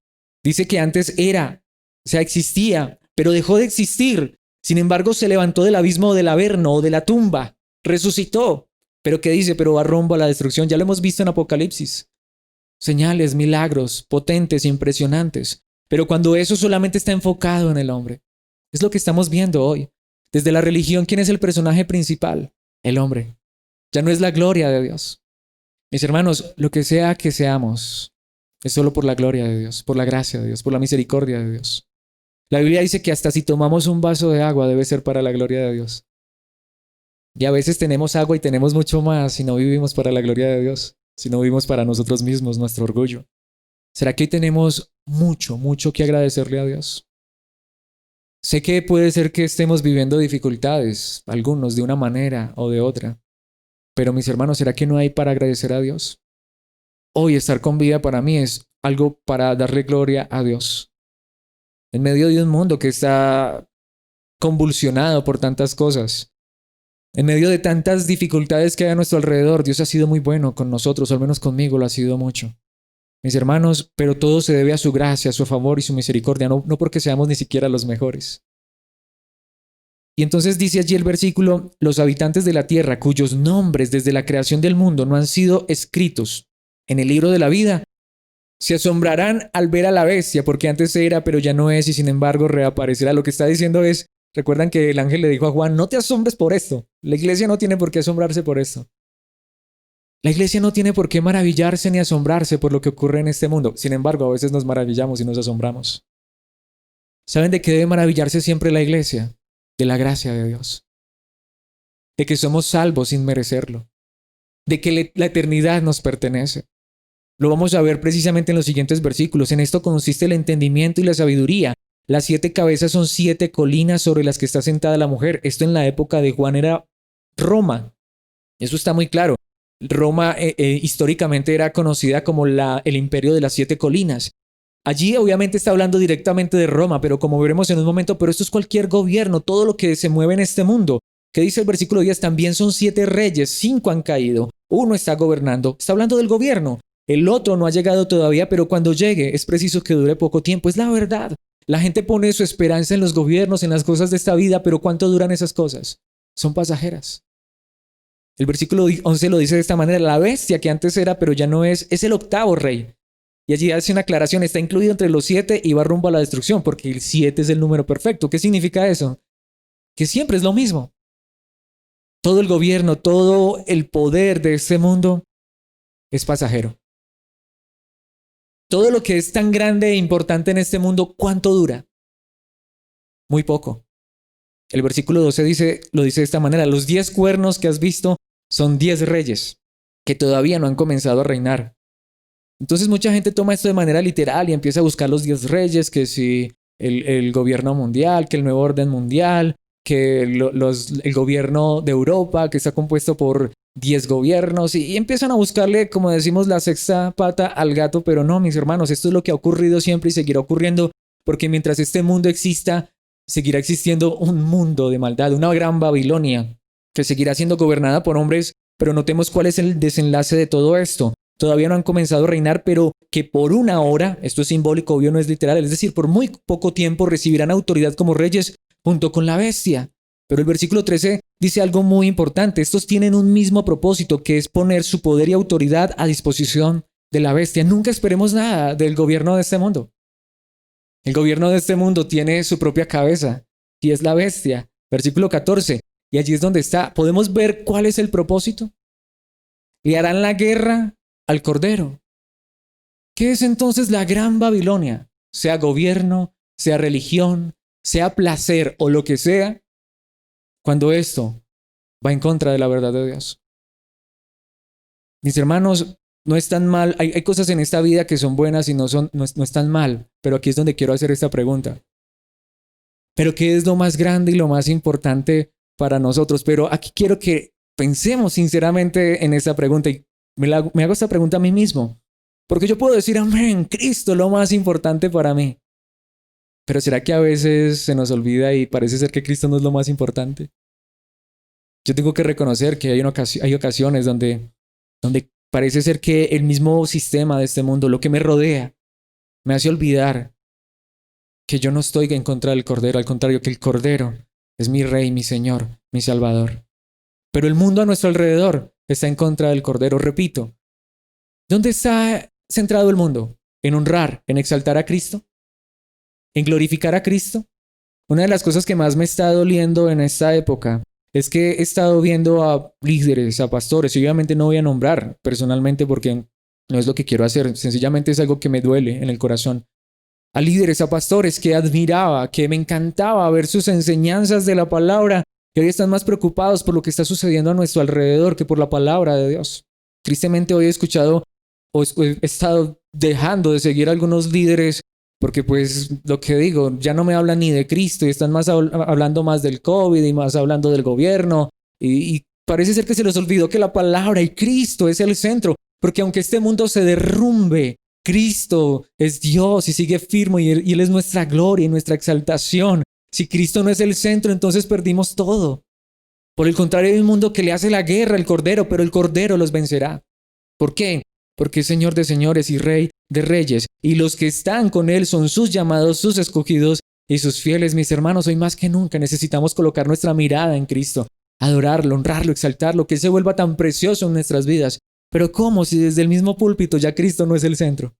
Dice que antes era, o sea, existía, pero dejó de existir. Sin embargo, se levantó del abismo del averno o de la tumba, resucitó. Pero ¿qué dice? Pero va rumbo a la destrucción. Ya lo hemos visto en Apocalipsis. Señales, milagros, potentes, impresionantes. Pero cuando eso solamente está enfocado en el hombre. Es lo que estamos viendo hoy. Desde la religión, ¿quién es el personaje principal? El hombre. Ya no es la gloria de Dios. Mis hermanos, lo que sea que seamos, es solo por la gloria de Dios, por la gracia de Dios, por la misericordia de Dios. La Biblia dice que hasta si tomamos un vaso de agua debe ser para la gloria de Dios. Y a veces tenemos agua y tenemos mucho más si no vivimos para la gloria de Dios, si no vivimos para nosotros mismos, nuestro orgullo. ¿Será que hoy tenemos mucho que agradecerle a Dios? Sé que puede ser que estemos viviendo dificultades, algunos de una manera o de otra, pero mis hermanos, ¿será que no hay para agradecer a Dios? Hoy estar con vida para mí es algo para darle gloria a Dios. En medio de un mundo que está convulsionado por tantas cosas, en medio de tantas dificultades que hay a nuestro alrededor, Dios ha sido muy bueno con nosotros, o al menos conmigo lo ha sido mucho. Mis hermanos, pero todo se debe a su gracia, a su favor y su misericordia, no porque seamos ni siquiera los mejores. Y entonces dice allí el versículo, los habitantes de la tierra cuyos nombres desde la creación del mundo no han sido escritos en el libro de la vida, se asombrarán al ver a la bestia, porque antes era, pero ya no es, y sin embargo reaparecerá. Lo que está diciendo es, recuerdan que el ángel le dijo a Juan, no te asombres por esto. La iglesia no tiene por qué asombrarse por esto. La iglesia no tiene por qué maravillarse ni asombrarse por lo que ocurre en este mundo. Sin embargo, a veces nos maravillamos y nos asombramos. ¿Saben de qué debe maravillarse siempre la iglesia? De la gracia de Dios. De que somos salvos sin merecerlo. De que la eternidad nos pertenece. Lo vamos a ver precisamente en los siguientes versículos. En esto consiste el entendimiento y la sabiduría. Las 7 cabezas son 7 colinas sobre las que está sentada la mujer. Esto en la época de Juan era Roma. Eso está muy claro. Roma históricamente era conocida como el imperio de las 7 colinas. Allí obviamente está hablando directamente de Roma, pero como veremos en un momento, pero esto es cualquier gobierno, todo lo que se mueve en este mundo. ¿Qué dice el versículo 10? También son 7 reyes, 5 han caído, uno está gobernando. Está hablando del gobierno. El otro no ha llegado todavía, pero cuando llegue es preciso que dure poco tiempo. Es la verdad. La gente pone su esperanza en los gobiernos, en las cosas de esta vida, pero ¿cuánto duran esas cosas? Son pasajeras. El versículo 11 lo dice de esta manera, la bestia que antes era, pero ya no es el 8º rey. Y allí hace una aclaración, está incluido entre los 7 y va rumbo a la destrucción, porque el 7 es el número perfecto. ¿Qué significa eso? Que siempre es lo mismo. Todo el gobierno, todo el poder de este mundo es pasajero. Todo lo que es tan grande e importante en este mundo, ¿cuánto dura? Muy poco. El versículo 12 lo dice de esta manera, los 10 cuernos que has visto son 10 reyes que todavía no han comenzado a reinar. Entonces mucha gente toma esto de manera literal y empieza a buscar los 10 reyes, que si el gobierno mundial, que el nuevo orden mundial, que el gobierno de Europa, que está compuesto por 10 gobiernos, y empiezan a buscarle, como decimos, la sexta pata al gato, pero no, mis hermanos, esto es lo que ha ocurrido siempre y seguirá ocurriendo, porque mientras este mundo exista, seguirá existiendo un mundo de maldad, una gran Babilonia, que seguirá siendo gobernada por hombres, pero notemos cuál es el desenlace de todo esto. Todavía no han comenzado a reinar, pero que por una hora, esto es simbólico, obvio no es literal, es decir, por muy poco tiempo recibirán autoridad como reyes junto con la bestia. Pero el versículo 13 dice algo muy importante, estos tienen un mismo propósito, que es poner su poder y autoridad a disposición de la bestia. Nunca esperemos nada del gobierno de este mundo. El gobierno de este mundo tiene su propia cabeza y es la bestia. Versículo 14, y allí es donde está. ¿Podemos ver cuál es el propósito? Le harán la guerra al Cordero. ¿Qué es entonces la gran Babilonia? Sea gobierno, sea religión, sea placer o lo que sea, cuando esto va en contra de la verdad de Dios. Mis hermanos, no es tan mal, hay cosas en esta vida que son buenas y no es tan mal, pero aquí es donde quiero hacer esta pregunta. ¿Pero qué es lo más grande y lo más importante para nosotros? Pero aquí quiero que pensemos sinceramente en esta pregunta y me hago esta pregunta a mí mismo. Porque yo puedo decir, amén, Cristo es lo más importante para mí. Pero ¿será que a veces se nos olvida y parece ser que Cristo no es lo más importante? Yo tengo que reconocer que hay ocasiones donde parece ser que el mismo sistema de este mundo, lo que me rodea, me hace olvidar que yo no estoy en contra del Cordero, al contrario, que el Cordero es mi Rey, mi Señor, mi Salvador. Pero el mundo a nuestro alrededor está en contra del Cordero. Repito, ¿dónde está centrado el mundo? ¿En honrar, en exaltar a Cristo? ¿En glorificar a Cristo? Una de las cosas que más me está doliendo en esta época es que he estado viendo a líderes, a pastores, y obviamente no voy a nombrar personalmente porque no es lo que quiero hacer, sencillamente es algo que me duele en el corazón. A líderes, a pastores que admiraba, que me encantaba ver sus enseñanzas de la palabra, que hoy están más preocupados por lo que está sucediendo a nuestro alrededor que por la palabra de Dios. Tristemente hoy he escuchado o he estado dejando de seguir a algunos líderes Porque pues lo que digo, ya no me hablan ni de Cristo y están más hablando más del COVID y más hablando del gobierno y parece ser que se les olvidó que la palabra y Cristo es el centro, porque aunque este mundo se derrumbe, Cristo es Dios y sigue firme y Él es nuestra gloria y nuestra exaltación. Si Cristo no es el centro, entonces perdimos todo. Por el contrario, hay un mundo que le hace la guerra al Cordero, pero el Cordero los vencerá. ¿Por qué? Porque es Señor de señores y Rey de reyes, y los que están con Él son sus llamados, sus escogidos y sus fieles. Mis hermanos, hoy más que nunca necesitamos colocar nuestra mirada en Cristo, adorarlo, honrarlo, exaltarlo, que Él se vuelva tan precioso en nuestras vidas. Pero ¿cómo si desde el mismo púlpito ya Cristo no es el centro?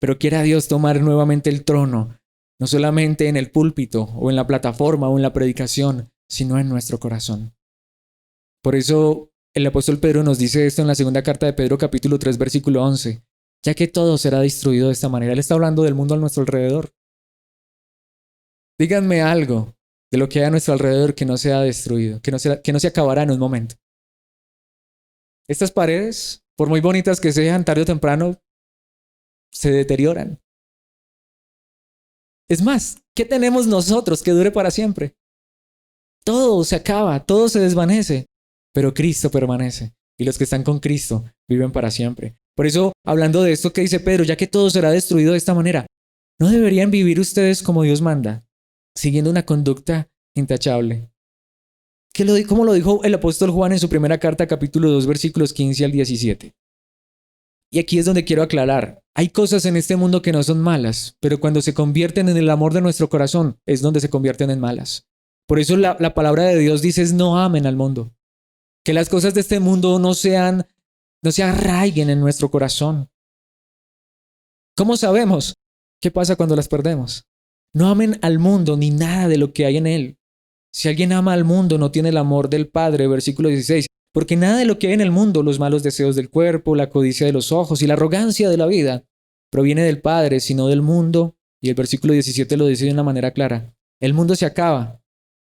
Pero quiera Dios tomar nuevamente el trono, no solamente en el púlpito o en la plataforma o en la predicación, sino en nuestro corazón. Por eso el apóstol Pedro nos dice esto en la segunda carta de Pedro capítulo 3 versículo 11, ya que todo será destruido de esta manera. Él está hablando del mundo a nuestro alrededor. Díganme algo de lo que hay a nuestro alrededor que no sea destruido, que no se acabará en un momento. Estas paredes, por muy bonitas que sean, tarde o temprano, se deterioran. Es más, ¿qué tenemos nosotros que dure para siempre? Todo se acaba, todo se desvanece, pero Cristo permanece. Y los que están con Cristo viven para siempre. Por eso, hablando de esto que dice Pedro, ya que todo será destruido de esta manera, ¿no deberían vivir ustedes como Dios manda, siguiendo una conducta intachable? ¿Cómo lo dijo el apóstol Juan en su primera carta, capítulo 2, versículos 15 al 17? Y aquí es donde quiero aclarar. Hay cosas en este mundo que no son malas, pero cuando se convierten en el amor de nuestro corazón, es donde se convierten en malas. Por eso la palabra de Dios dice es no amen al mundo. Que las cosas de este mundo no se arraiguen en nuestro corazón. ¿Cómo sabemos qué pasa cuando las perdemos? No amen al mundo ni nada de lo que hay en él. Si alguien ama al mundo, no tiene el amor del Padre, versículo 16. Porque nada de lo que hay en el mundo, los malos deseos del cuerpo, la codicia de los ojos y la arrogancia de la vida, proviene del Padre, sino del mundo. Y el versículo 17 lo dice de una manera clara. El mundo se acaba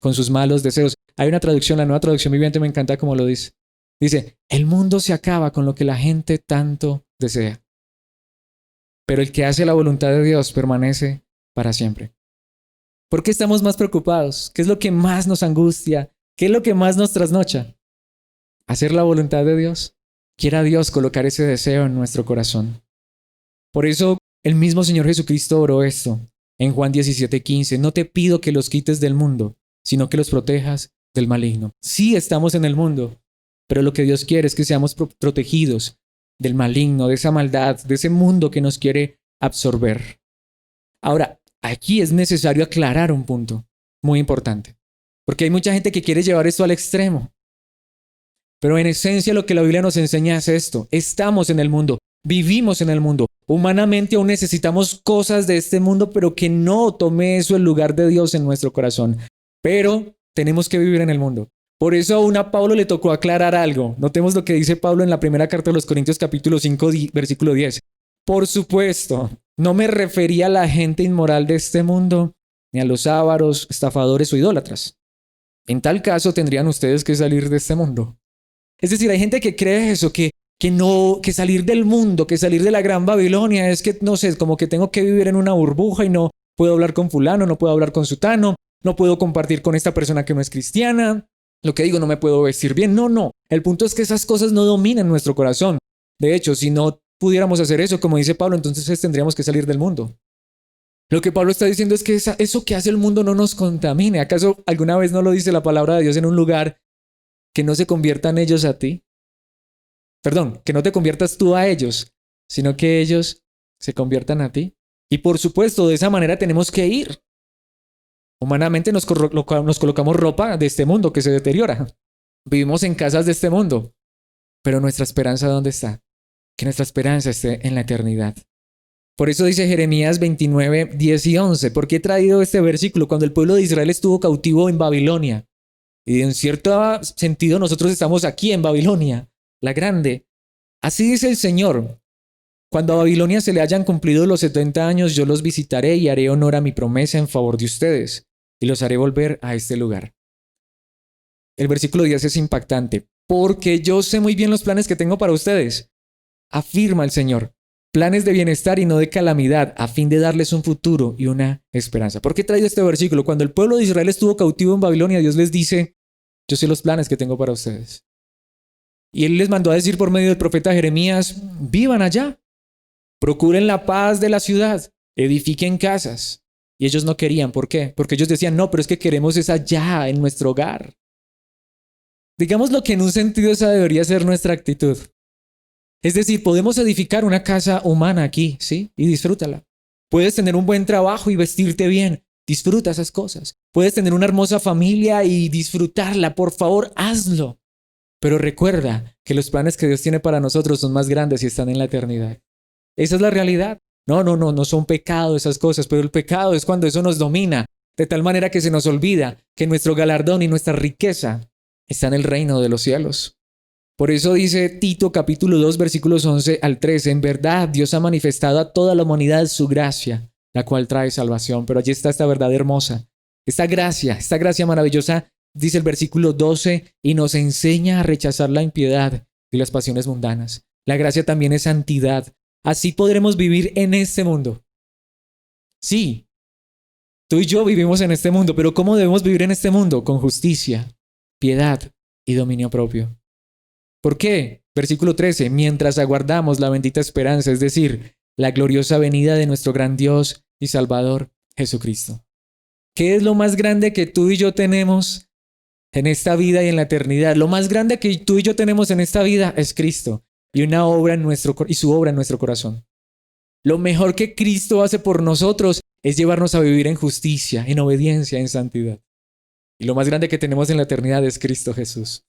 con sus malos deseos. Hay una traducción, la Nueva Traducción Viviente, me encanta como lo dice. Dice, el mundo se acaba con lo que la gente tanto desea. Pero el que hace la voluntad de Dios permanece para siempre. ¿Por qué estamos más preocupados? ¿Qué es lo que más nos angustia? ¿Qué es lo que más nos trasnocha? Hacer la voluntad de Dios. Quiera Dios colocar ese deseo en nuestro corazón. Por eso el mismo Señor Jesucristo oró esto en Juan 17:15. No te pido que los quites del mundo, sino que los protejas del maligno. Sí estamos en el mundo, pero lo que Dios quiere es que seamos protegidos del maligno, de esa maldad, de ese mundo que nos quiere absorber. Ahora, aquí es necesario aclarar un punto muy importante, porque hay mucha gente que quiere llevar esto al extremo. Pero en esencia lo que la Biblia nos enseña es esto. Estamos en el mundo, vivimos en el mundo. Humanamente aún necesitamos cosas de este mundo, pero que no tome eso el lugar de Dios en nuestro corazón. Pero tenemos que vivir en el mundo. Por eso aún a Pablo le tocó aclarar algo. Notemos lo que dice Pablo en la primera carta de los Corintios capítulo 5, versículo 10. Por supuesto, no me refería a la gente inmoral de este mundo, ni a los ávaros, estafadores o idólatras. En tal caso tendrían ustedes que salir de este mundo. Es decir, hay gente que cree eso, que salir del mundo, que salir de la gran Babilonia es que, no sé, como que tengo que vivir en una burbuja y no puedo hablar con fulano, no puedo hablar con sutano, no puedo compartir con esta persona que no es cristiana. Lo que digo, no me puedo vestir bien. No. El punto es que esas cosas no dominan nuestro corazón. De hecho, si no pudiéramos hacer eso, como dice Pablo, entonces tendríamos que salir del mundo. Lo que Pablo está diciendo es que eso que hace el mundo no nos contamine. ¿Acaso alguna vez no lo dice la palabra de Dios en un lugar? Que no se conviertan ellos a ti. Perdón, que no te conviertas tú a ellos, sino que ellos se conviertan a ti. Y por supuesto, de esa manera tenemos que ir. Humanamente nos colocamos ropa de este mundo que se deteriora. Vivimos en casas de este mundo. Pero nuestra esperanza, ¿dónde está? Que nuestra esperanza esté en la eternidad. Por eso dice Jeremías 29, 10 y 11. ¿Por qué he traído este versículo? Cuando el pueblo de Israel estuvo cautivo en Babilonia. Y en cierto sentido nosotros estamos aquí en Babilonia, la grande. Así dice el Señor. Cuando a Babilonia se le hayan cumplido los 70 años, yo los visitaré y haré honor a mi promesa en favor de ustedes. Y los haré volver a este lugar. El versículo 10 es impactante. Porque yo sé muy bien los planes que tengo para ustedes, afirma el Señor. planes de bienestar y no de calamidad, a fin de darles un futuro y una esperanza. ¿Por qué he traído este versículo? Cuando el pueblo de Israel estuvo cautivo en Babilonia, Dios les dice, yo sé los planes que tengo para ustedes. Y Él les mandó a decir por medio del profeta Jeremías, vivan allá, procuren la paz de la ciudad, edifiquen casas. Y ellos no querían, ¿por qué? Porque ellos decían, no, pero es que queremos es allá, en nuestro hogar. Digamos lo que en un sentido esa debería ser nuestra actitud. Es decir, podemos edificar una casa humana aquí, ¿sí? Y disfrútala. Puedes tener un buen trabajo y vestirte bien. Disfruta esas cosas. Puedes tener una hermosa familia y disfrutarla. Por favor, hazlo. Pero recuerda que los planes que Dios tiene para nosotros son más grandes y están en la eternidad. Esa es la realidad. No son pecado esas cosas, pero el pecado es cuando eso nos domina, de tal manera que se nos olvida que nuestro galardón y nuestra riqueza está en el reino de los cielos. Por eso dice Tito capítulo 2 versículos 11 al 13, en verdad Dios ha manifestado a toda la humanidad su gracia, la cual trae salvación. Pero allí está esta verdad hermosa, esta gracia maravillosa, dice el versículo 12, y nos enseña a rechazar la impiedad y las pasiones mundanas. La gracia también es santidad. Así podremos vivir en este mundo. Sí, tú y yo vivimos en este mundo, pero ¿cómo debemos vivir en este mundo? Con justicia, piedad y dominio propio. ¿Por qué? Versículo 13, mientras aguardamos la bendita esperanza, es decir, la gloriosa venida de nuestro gran Dios y Salvador, Jesucristo. ¿Qué es lo más grande que tú y yo tenemos en esta vida y en la eternidad? Lo más grande que tú y yo tenemos en esta vida es Cristo y su obra en nuestro corazón. Lo mejor que Cristo hace por nosotros es llevarnos a vivir en justicia, en obediencia, en santidad. Y lo más grande que tenemos en la eternidad es Cristo Jesús.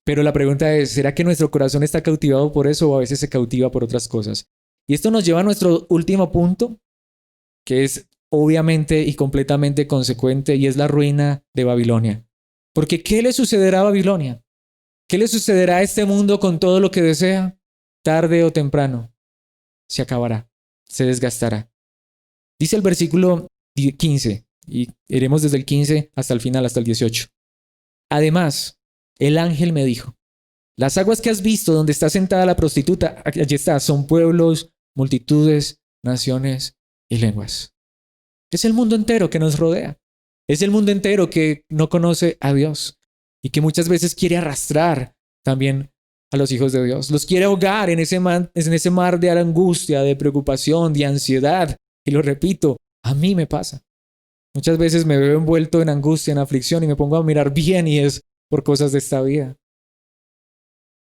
Pero la pregunta es, ¿será que nuestro corazón está cautivado por eso o a veces se cautiva por otras cosas? Y esto nos lleva a nuestro último punto, que es obviamente y completamente consecuente, y es la ruina de Babilonia. Porque ¿qué le sucederá a Babilonia? ¿Qué le sucederá a este mundo con todo lo que desea? Tarde o temprano se acabará, se desgastará. Dice el versículo 15, y iremos desde el 15 hasta el final, hasta el 18. Además, el ángel me dijo, las aguas que has visto donde está sentada la prostituta, allí está, son pueblos, multitudes, naciones y lenguas. Es el mundo entero que nos rodea. Es el mundo entero que no conoce a Dios y que muchas veces quiere arrastrar también a los hijos de Dios. Los quiere ahogar en ese mar de angustia, de preocupación, de ansiedad. Y lo repito, a mí me pasa. Muchas veces me veo envuelto en angustia, en aflicción y me pongo a mirar bien y es por cosas de esta vida.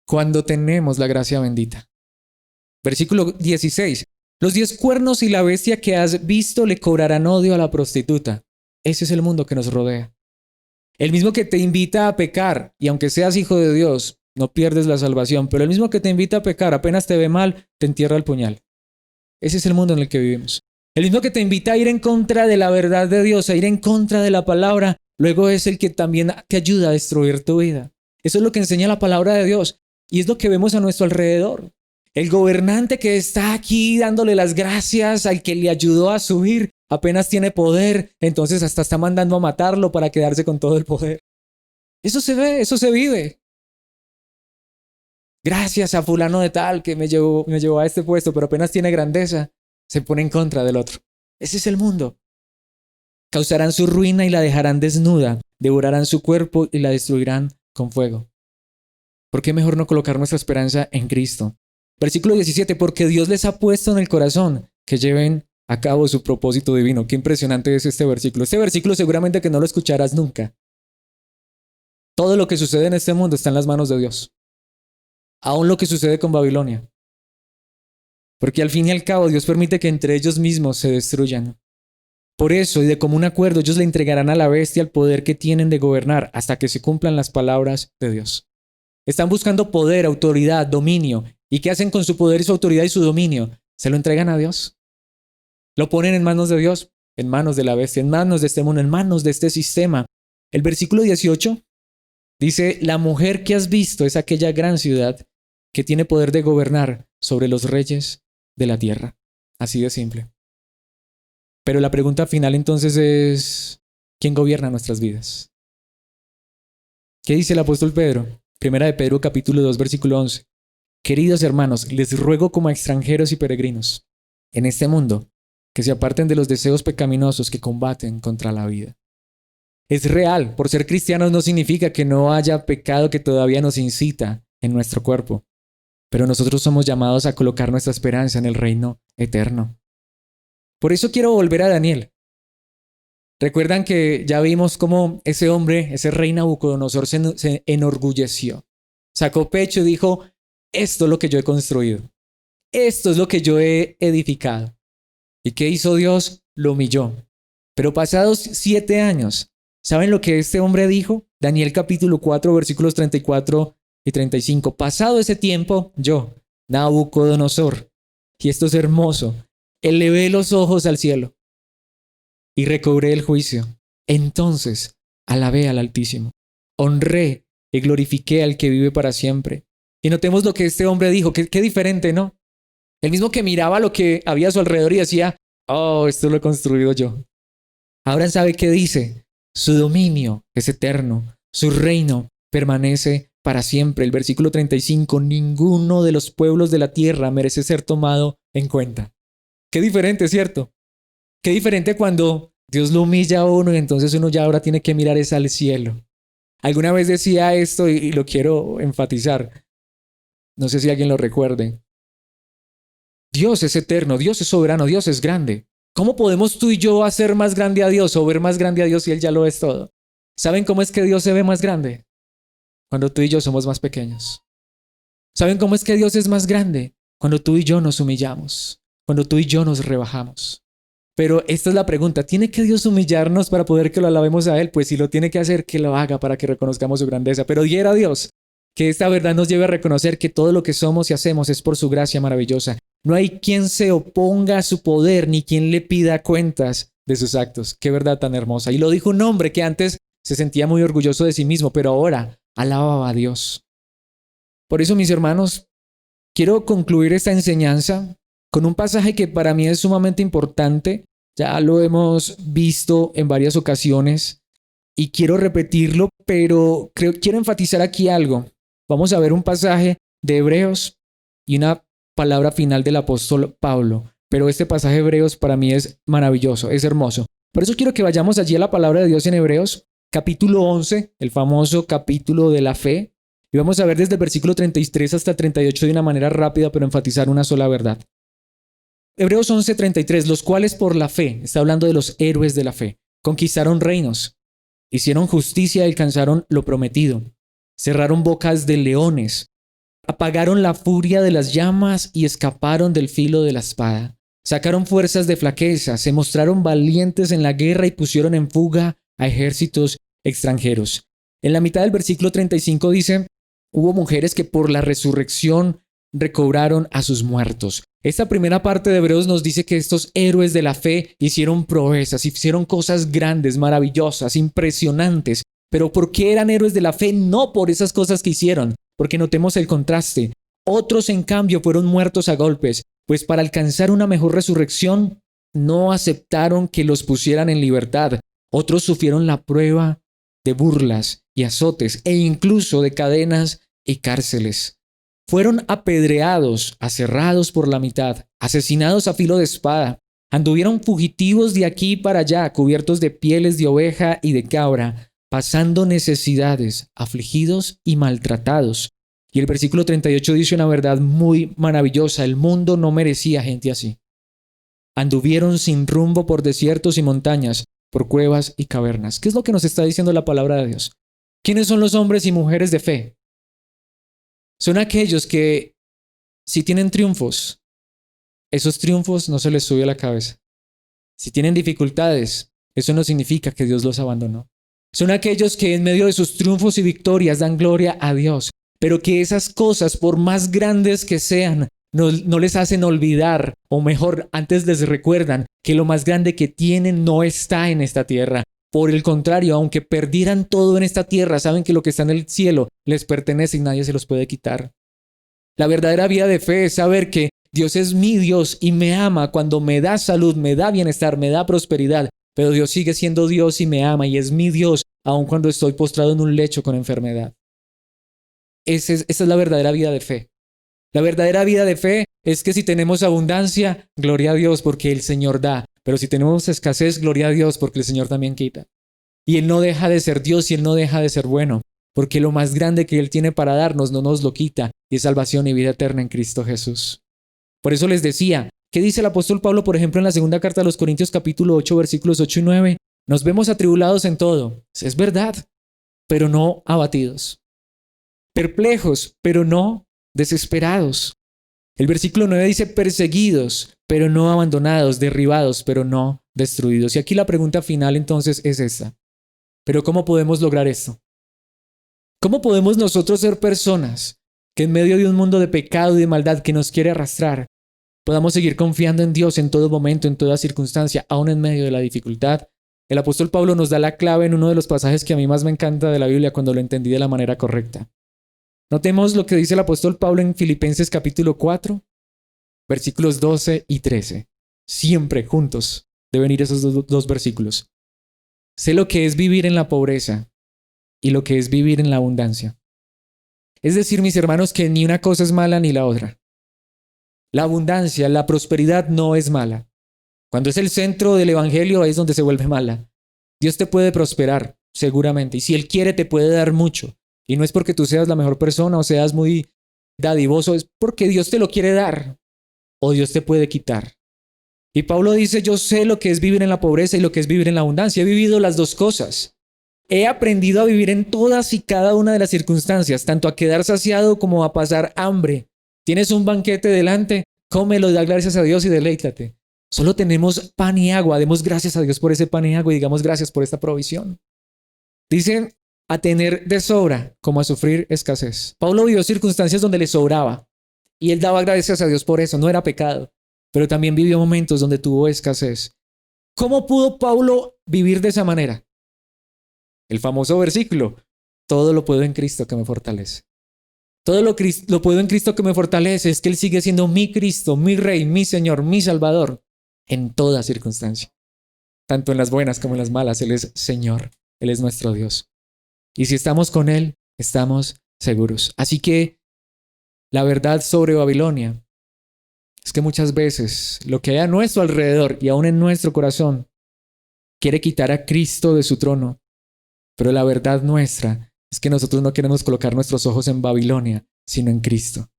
Cuando tenemos la gracia bendita. Versículo 16. Los 10 cuernos y la bestia que has visto le cobrarán odio a la prostituta. Ese es el mundo que nos rodea. El mismo que te invita a pecar, y aunque seas hijo de Dios, no pierdes la salvación, pero el mismo que te invita a pecar, apenas te ve mal, te entierra el puñal. Ese es el mundo en el que vivimos. El mismo que te invita a ir en contra de la verdad de Dios, a ir en contra de la palabra, luego es el que también te ayuda a destruir tu vida. Eso es lo que enseña la palabra de Dios y es lo que vemos a nuestro alrededor. El gobernante que está aquí dándole las gracias al que le ayudó a subir, apenas tiene poder, entonces hasta está mandando a matarlo para quedarse con todo el poder. Eso se ve, eso se vive. Gracias a fulano de tal que me llevó a este puesto, pero apenas tiene grandeza, se pone en contra del otro. Ese es el mundo. Causarán su ruina y la dejarán desnuda, devorarán su cuerpo y la destruirán con fuego. ¿Por qué mejor no colocar nuestra esperanza en Cristo? Versículo 17, porque Dios les ha puesto en el corazón que lleven a cabo su propósito divino. Qué impresionante es este versículo. Este versículo seguramente que no lo escucharás nunca. Todo lo que sucede en este mundo está en las manos de Dios. Aún lo que sucede con Babilonia. Porque al fin y al cabo Dios permite que entre ellos mismos se destruyan. Por eso, y de común acuerdo, ellos le entregarán a la bestia el poder que tienen de gobernar hasta que se cumplan las palabras de Dios. Están buscando poder, autoridad, dominio. ¿Y qué hacen con su poder y su autoridad y su dominio? Se lo entregan a Dios. Lo ponen en manos de Dios, en manos de la bestia, en manos de este mundo, en manos de este sistema. El versículo 18 dice, la mujer que has visto es aquella gran ciudad que tiene poder de gobernar sobre los reyes de la tierra. Así de simple. Pero la pregunta final entonces es, ¿quién gobierna nuestras vidas? ¿Qué dice el apóstol Pedro? Primera de Pedro capítulo 2 versículo 11. Queridos hermanos, les ruego como a extranjeros y peregrinos en este mundo que se aparten de los deseos pecaminosos que combaten contra la vida. Es real, por ser cristianos no significa que no haya pecado que todavía nos incita en nuestro cuerpo, pero nosotros somos llamados a colocar nuestra esperanza en el reino eterno. Por eso quiero volver a Daniel. Recuerdan que ya vimos cómo ese hombre, ese rey Nabucodonosor, se enorgulleció. Sacó pecho y dijo, esto es lo que yo he construido. Esto es lo que yo he edificado. ¿Y qué hizo Dios? Lo humilló. Pero pasados 7 años, ¿saben lo que este hombre dijo? Daniel capítulo 4, versículos 34 y 35. Pasado ese tiempo, yo, Nabucodonosor, y esto es hermoso, elevé los ojos al cielo y recobré el juicio. Entonces alabé al Altísimo, honré y glorifiqué al que vive para siempre. Y notemos lo que este hombre dijo, qué diferente, ¿no? El mismo que miraba lo que había a su alrededor y decía, oh, esto lo he construido yo. Ahora sabe qué dice, su dominio es eterno, su reino permanece para siempre. El versículo 35, ninguno de los pueblos de la tierra merece ser tomado en cuenta. Qué diferente, ¿cierto? Qué diferente cuando Dios lo humilla a uno y entonces uno ya ahora tiene que mirar es al cielo. Alguna vez decía esto y lo quiero enfatizar. No sé si alguien lo recuerde. Dios es eterno, Dios es soberano, Dios es grande. ¿Cómo podemos tú y yo hacer más grande a Dios o ver más grande a Dios si Él ya lo es todo? ¿Saben cómo es que Dios se ve más grande? Cuando tú y yo somos más pequeños. ¿Saben cómo es que Dios es más grande? Cuando tú y yo nos humillamos, cuando tú y yo nos rebajamos. Pero esta es la pregunta, ¿tiene que Dios humillarnos para poder que lo alabemos a Él? Pues si lo tiene que hacer, que lo haga para que reconozcamos su grandeza. Pero diera a Dios que esta verdad nos lleve a reconocer que todo lo que somos y hacemos es por su gracia maravillosa. No hay quien se oponga a su poder ni quien le pida cuentas de sus actos. Qué verdad tan hermosa. Y lo dijo un hombre que antes se sentía muy orgulloso de sí mismo, pero ahora alababa a Dios. Por eso, mis hermanos, quiero concluir esta enseñanza con un pasaje que para mí es sumamente importante. Ya lo hemos visto en varias ocasiones y quiero repetirlo, pero quiero enfatizar aquí algo. Vamos a ver un pasaje de Hebreos y una palabra final del apóstol Pablo. Pero este pasaje de Hebreos para mí es maravilloso, es hermoso. Por eso quiero que vayamos allí a la palabra de Dios en Hebreos, capítulo 11, el famoso capítulo de la fe. Y vamos a ver desde el versículo 33 hasta el 38 de una manera rápida, pero enfatizar una sola verdad. Hebreos 11:33, los cuales por la fe, está hablando de los héroes de la fe, conquistaron reinos, hicieron justicia y alcanzaron lo prometido, cerraron bocas de leones, apagaron la furia de las llamas y escaparon del filo de la espada, sacaron fuerzas de flaqueza, se mostraron valientes en la guerra y pusieron en fuga a ejércitos extranjeros. En la mitad del versículo 35 dice, hubo mujeres que por la resurrección recobraron a sus muertos. Esta primera parte de Hebreos nos dice que estos héroes de la fe hicieron proezas, hicieron cosas grandes, maravillosas, impresionantes. Pero ¿por qué eran héroes de la fe? No por esas cosas que hicieron, porque notemos el contraste. Otros, en cambio, fueron muertos a golpes, pues para alcanzar una mejor resurrección no aceptaron que los pusieran en libertad. Otros sufrieron la prueba de burlas y azotes e incluso de cadenas y cárceles. Fueron apedreados, aserrados por la mitad, asesinados a filo de espada. Anduvieron fugitivos de aquí para allá, cubiertos de pieles de oveja y de cabra, pasando necesidades, afligidos y maltratados. Y el versículo 38 dice una verdad muy maravillosa. El mundo no merecía gente así. Anduvieron sin rumbo por desiertos y montañas, por cuevas y cavernas. ¿Qué es lo que nos está diciendo la palabra de Dios? ¿Quiénes son los hombres y mujeres de fe? Son aquellos que, si tienen triunfos, esos triunfos no se les sube a la cabeza. Si tienen dificultades, eso no significa que Dios los abandonó. Son aquellos que en medio de sus triunfos y victorias dan gloria a Dios, pero que esas cosas, por más grandes que sean, no les hacen olvidar, o mejor, antes les recuerdan que lo más grande que tienen no está en esta tierra. Por el contrario, aunque perdieran todo en esta tierra, saben que lo que está en el cielo les pertenece y nadie se los puede quitar. La verdadera vida de fe es saber que Dios es mi Dios y me ama cuando me da salud, me da bienestar, me da prosperidad. Pero Dios sigue siendo Dios y me ama y es mi Dios aun cuando estoy postrado en un lecho con enfermedad. Esa es la verdadera vida de fe. La verdadera vida de fe es que si tenemos abundancia, gloria a Dios porque el Señor da. Pero si tenemos escasez, gloria a Dios porque el Señor también quita. Y Él no deja de ser Dios y Él no deja de ser bueno, porque lo más grande que Él tiene para darnos no nos lo quita, y es salvación y vida eterna en Cristo Jesús. Por eso les decía, ¿qué dice el apóstol Pablo, por ejemplo, en la segunda carta a los Corintios capítulo 8, versículos 8 y 9? Nos vemos atribulados en todo. Es verdad, pero no abatidos. Perplejos, pero no desesperados. El versículo 9 dice perseguidos, pero no abandonados, derribados, pero no destruidos. Y aquí la pregunta final entonces es esta. ¿Pero cómo podemos lograr esto? ¿Cómo podemos nosotros ser personas que en medio de un mundo de pecado y de maldad que nos quiere arrastrar, podamos seguir confiando en Dios en todo momento, en toda circunstancia, aún en medio de la dificultad? El apóstol Pablo nos da la clave en uno de los pasajes que a mí más me encanta de la Biblia cuando lo entendí de la manera correcta. Notemos lo que dice el apóstol Pablo en Filipenses capítulo 4, versículos 12 y 13. Siempre juntos deben ir esos dos versículos. Sé lo que es vivir en la pobreza y lo que es vivir en la abundancia. Es decir, mis hermanos, que ni una cosa es mala ni la otra. La abundancia, la prosperidad no es mala. Cuando es el centro del evangelio es donde se vuelve mala. Dios te puede prosperar, seguramente, y si Él quiere te puede dar mucho. Y no es porque tú seas la mejor persona o seas muy dadivoso, es porque Dios te lo quiere dar o Dios te puede quitar. Y Pablo dice, yo sé lo que es vivir en la pobreza y lo que es vivir en la abundancia. He vivido las dos cosas. He aprendido a vivir en todas y cada una de las circunstancias, tanto a quedar saciado como a pasar hambre. Tienes un banquete delante, cómelo, da gracias a Dios y deleítate. Solo tenemos pan y agua, demos gracias a Dios por ese pan y agua y digamos gracias por esta provisión. Dicen a tener de sobra como a sufrir escasez. Pablo vivió circunstancias donde le sobraba y él daba gracias a Dios por eso, no era pecado, pero también vivió momentos donde tuvo escasez. ¿Cómo pudo Pablo vivir de esa manera? El famoso versículo, todo lo puedo en Cristo que me fortalece. Todo lo puedo en Cristo que me fortalece, es que Él sigue siendo mi Cristo, mi Rey, mi Señor, mi Salvador, en toda circunstancia. Tanto en las buenas como en las malas, Él es Señor, Él es nuestro Dios. Y si estamos con Él, estamos seguros. Así que la verdad sobre Babilonia es que muchas veces lo que hay a nuestro alrededor y aún en nuestro corazón quiere quitar a Cristo de su trono. Pero la verdad nuestra es que nosotros no queremos colocar nuestros ojos en Babilonia, sino en Cristo.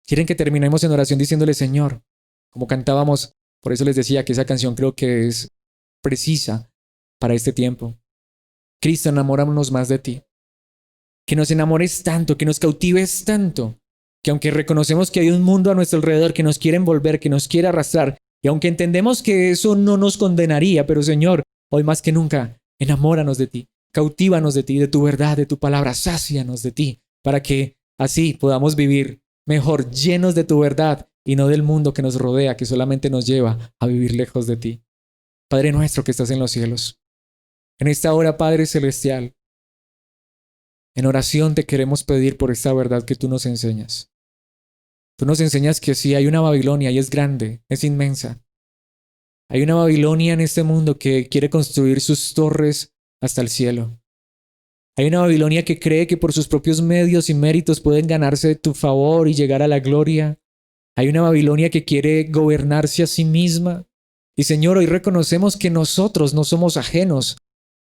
Quieren que terminemos en oración diciéndole, Señor, como cantábamos, por eso les decía que esa canción creo que es precisa para este tiempo. Cristo, enamorámonos más de ti. Que nos enamores tanto, que nos cautives tanto, que aunque reconocemos que hay un mundo a nuestro alrededor que nos quiere envolver, que nos quiere arrastrar, y aunque entendemos que eso no nos condenaría, pero Señor, hoy más que nunca, enamóranos de ti. Cautívanos de ti, de tu verdad, de tu palabra, sácianos de ti, para que así podamos vivir mejor, llenos de tu verdad y no del mundo que nos rodea, que solamente nos lleva a vivir lejos de ti. Padre nuestro que estás en los cielos, en esta hora, Padre Celestial, en oración te queremos pedir por esta verdad que tú nos enseñas. Tú nos enseñas que sí hay una Babilonia y es grande, es inmensa. Hay una Babilonia en este mundo que quiere construir sus torres hasta el cielo. Hay una Babilonia que cree que por sus propios medios y méritos pueden ganarse tu favor y llegar a la gloria. Hay una Babilonia que quiere gobernarse a sí misma. Y Señor, hoy reconocemos que nosotros no somos ajenos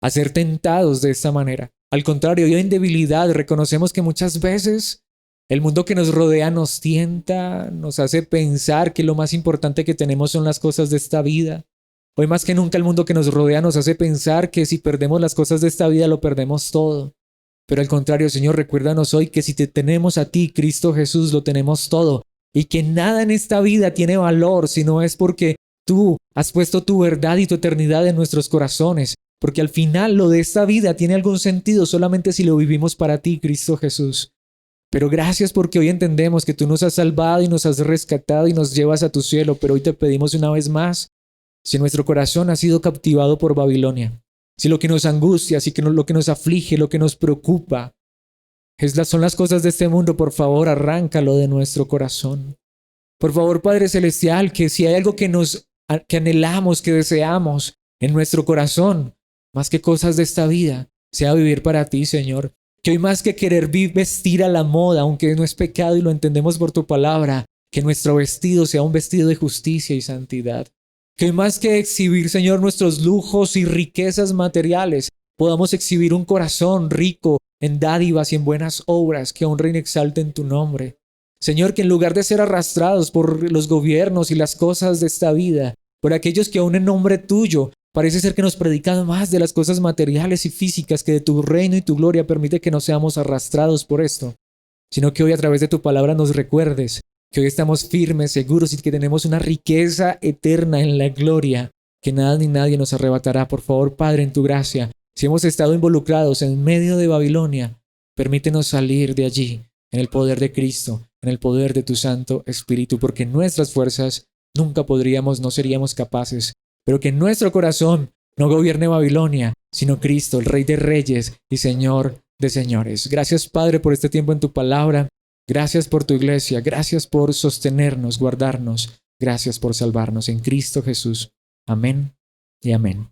a ser tentados de esta manera. Al contrario, hoy en debilidad reconocemos que muchas veces el mundo que nos rodea nos tienta, nos hace pensar que lo más importante que tenemos son las cosas de esta vida. Hoy más que nunca el mundo que nos rodea nos hace pensar que si perdemos las cosas de esta vida lo perdemos todo. Pero al contrario, Señor, recuérdanos hoy que si te tenemos a ti, Cristo Jesús, lo tenemos todo. Y que nada en esta vida tiene valor si no es porque tú has puesto tu verdad y tu eternidad en nuestros corazones. Porque al final lo de esta vida tiene algún sentido solamente si lo vivimos para ti, Cristo Jesús. Pero gracias porque hoy entendemos que tú nos has salvado y nos has rescatado y nos llevas a tu cielo. Pero hoy te pedimos una vez más, si nuestro corazón ha sido captivado por Babilonia, si lo que nos angustia, si lo que nos aflige, lo que nos preocupa, son las cosas de este mundo, por favor, arráncalo de nuestro corazón. Por favor, Padre Celestial, que si hay algo que anhelamos, que deseamos en nuestro corazón, más que cosas de esta vida, sea vivir para ti, Señor. Que hoy más que querer vestir a la moda, aunque no es pecado y lo entendemos por tu palabra, que nuestro vestido sea un vestido de justicia y santidad. Que hoy más que exhibir, Señor, nuestros lujos y riquezas materiales, podamos exhibir un corazón rico en dádivas y en buenas obras que honren y exalten tu nombre. Señor, que en lugar de ser arrastrados por los gobiernos y las cosas de esta vida, por aquellos que aún en nombre tuyo parece ser que nos predican más de las cosas materiales y físicas que de tu reino y tu gloria, permite que no seamos arrastrados por esto, sino que hoy a través de tu palabra nos recuerdes que hoy estamos firmes, seguros y que tenemos una riqueza eterna en la gloria, que nada ni nadie nos arrebatará. Por favor, Padre, en tu gracia, si hemos estado involucrados en medio de Babilonia, permítenos salir de allí en el poder de Cristo, en el poder de tu Santo Espíritu, porque en nuestras fuerzas nunca podríamos, no seríamos capaces, pero que en nuestro corazón no gobierne Babilonia, sino Cristo, el Rey de Reyes y Señor de Señores. Gracias, Padre, por este tiempo en tu palabra. Gracias por tu iglesia. Gracias por sostenernos, guardarnos. Gracias por salvarnos en Cristo Jesús. Amén y amén.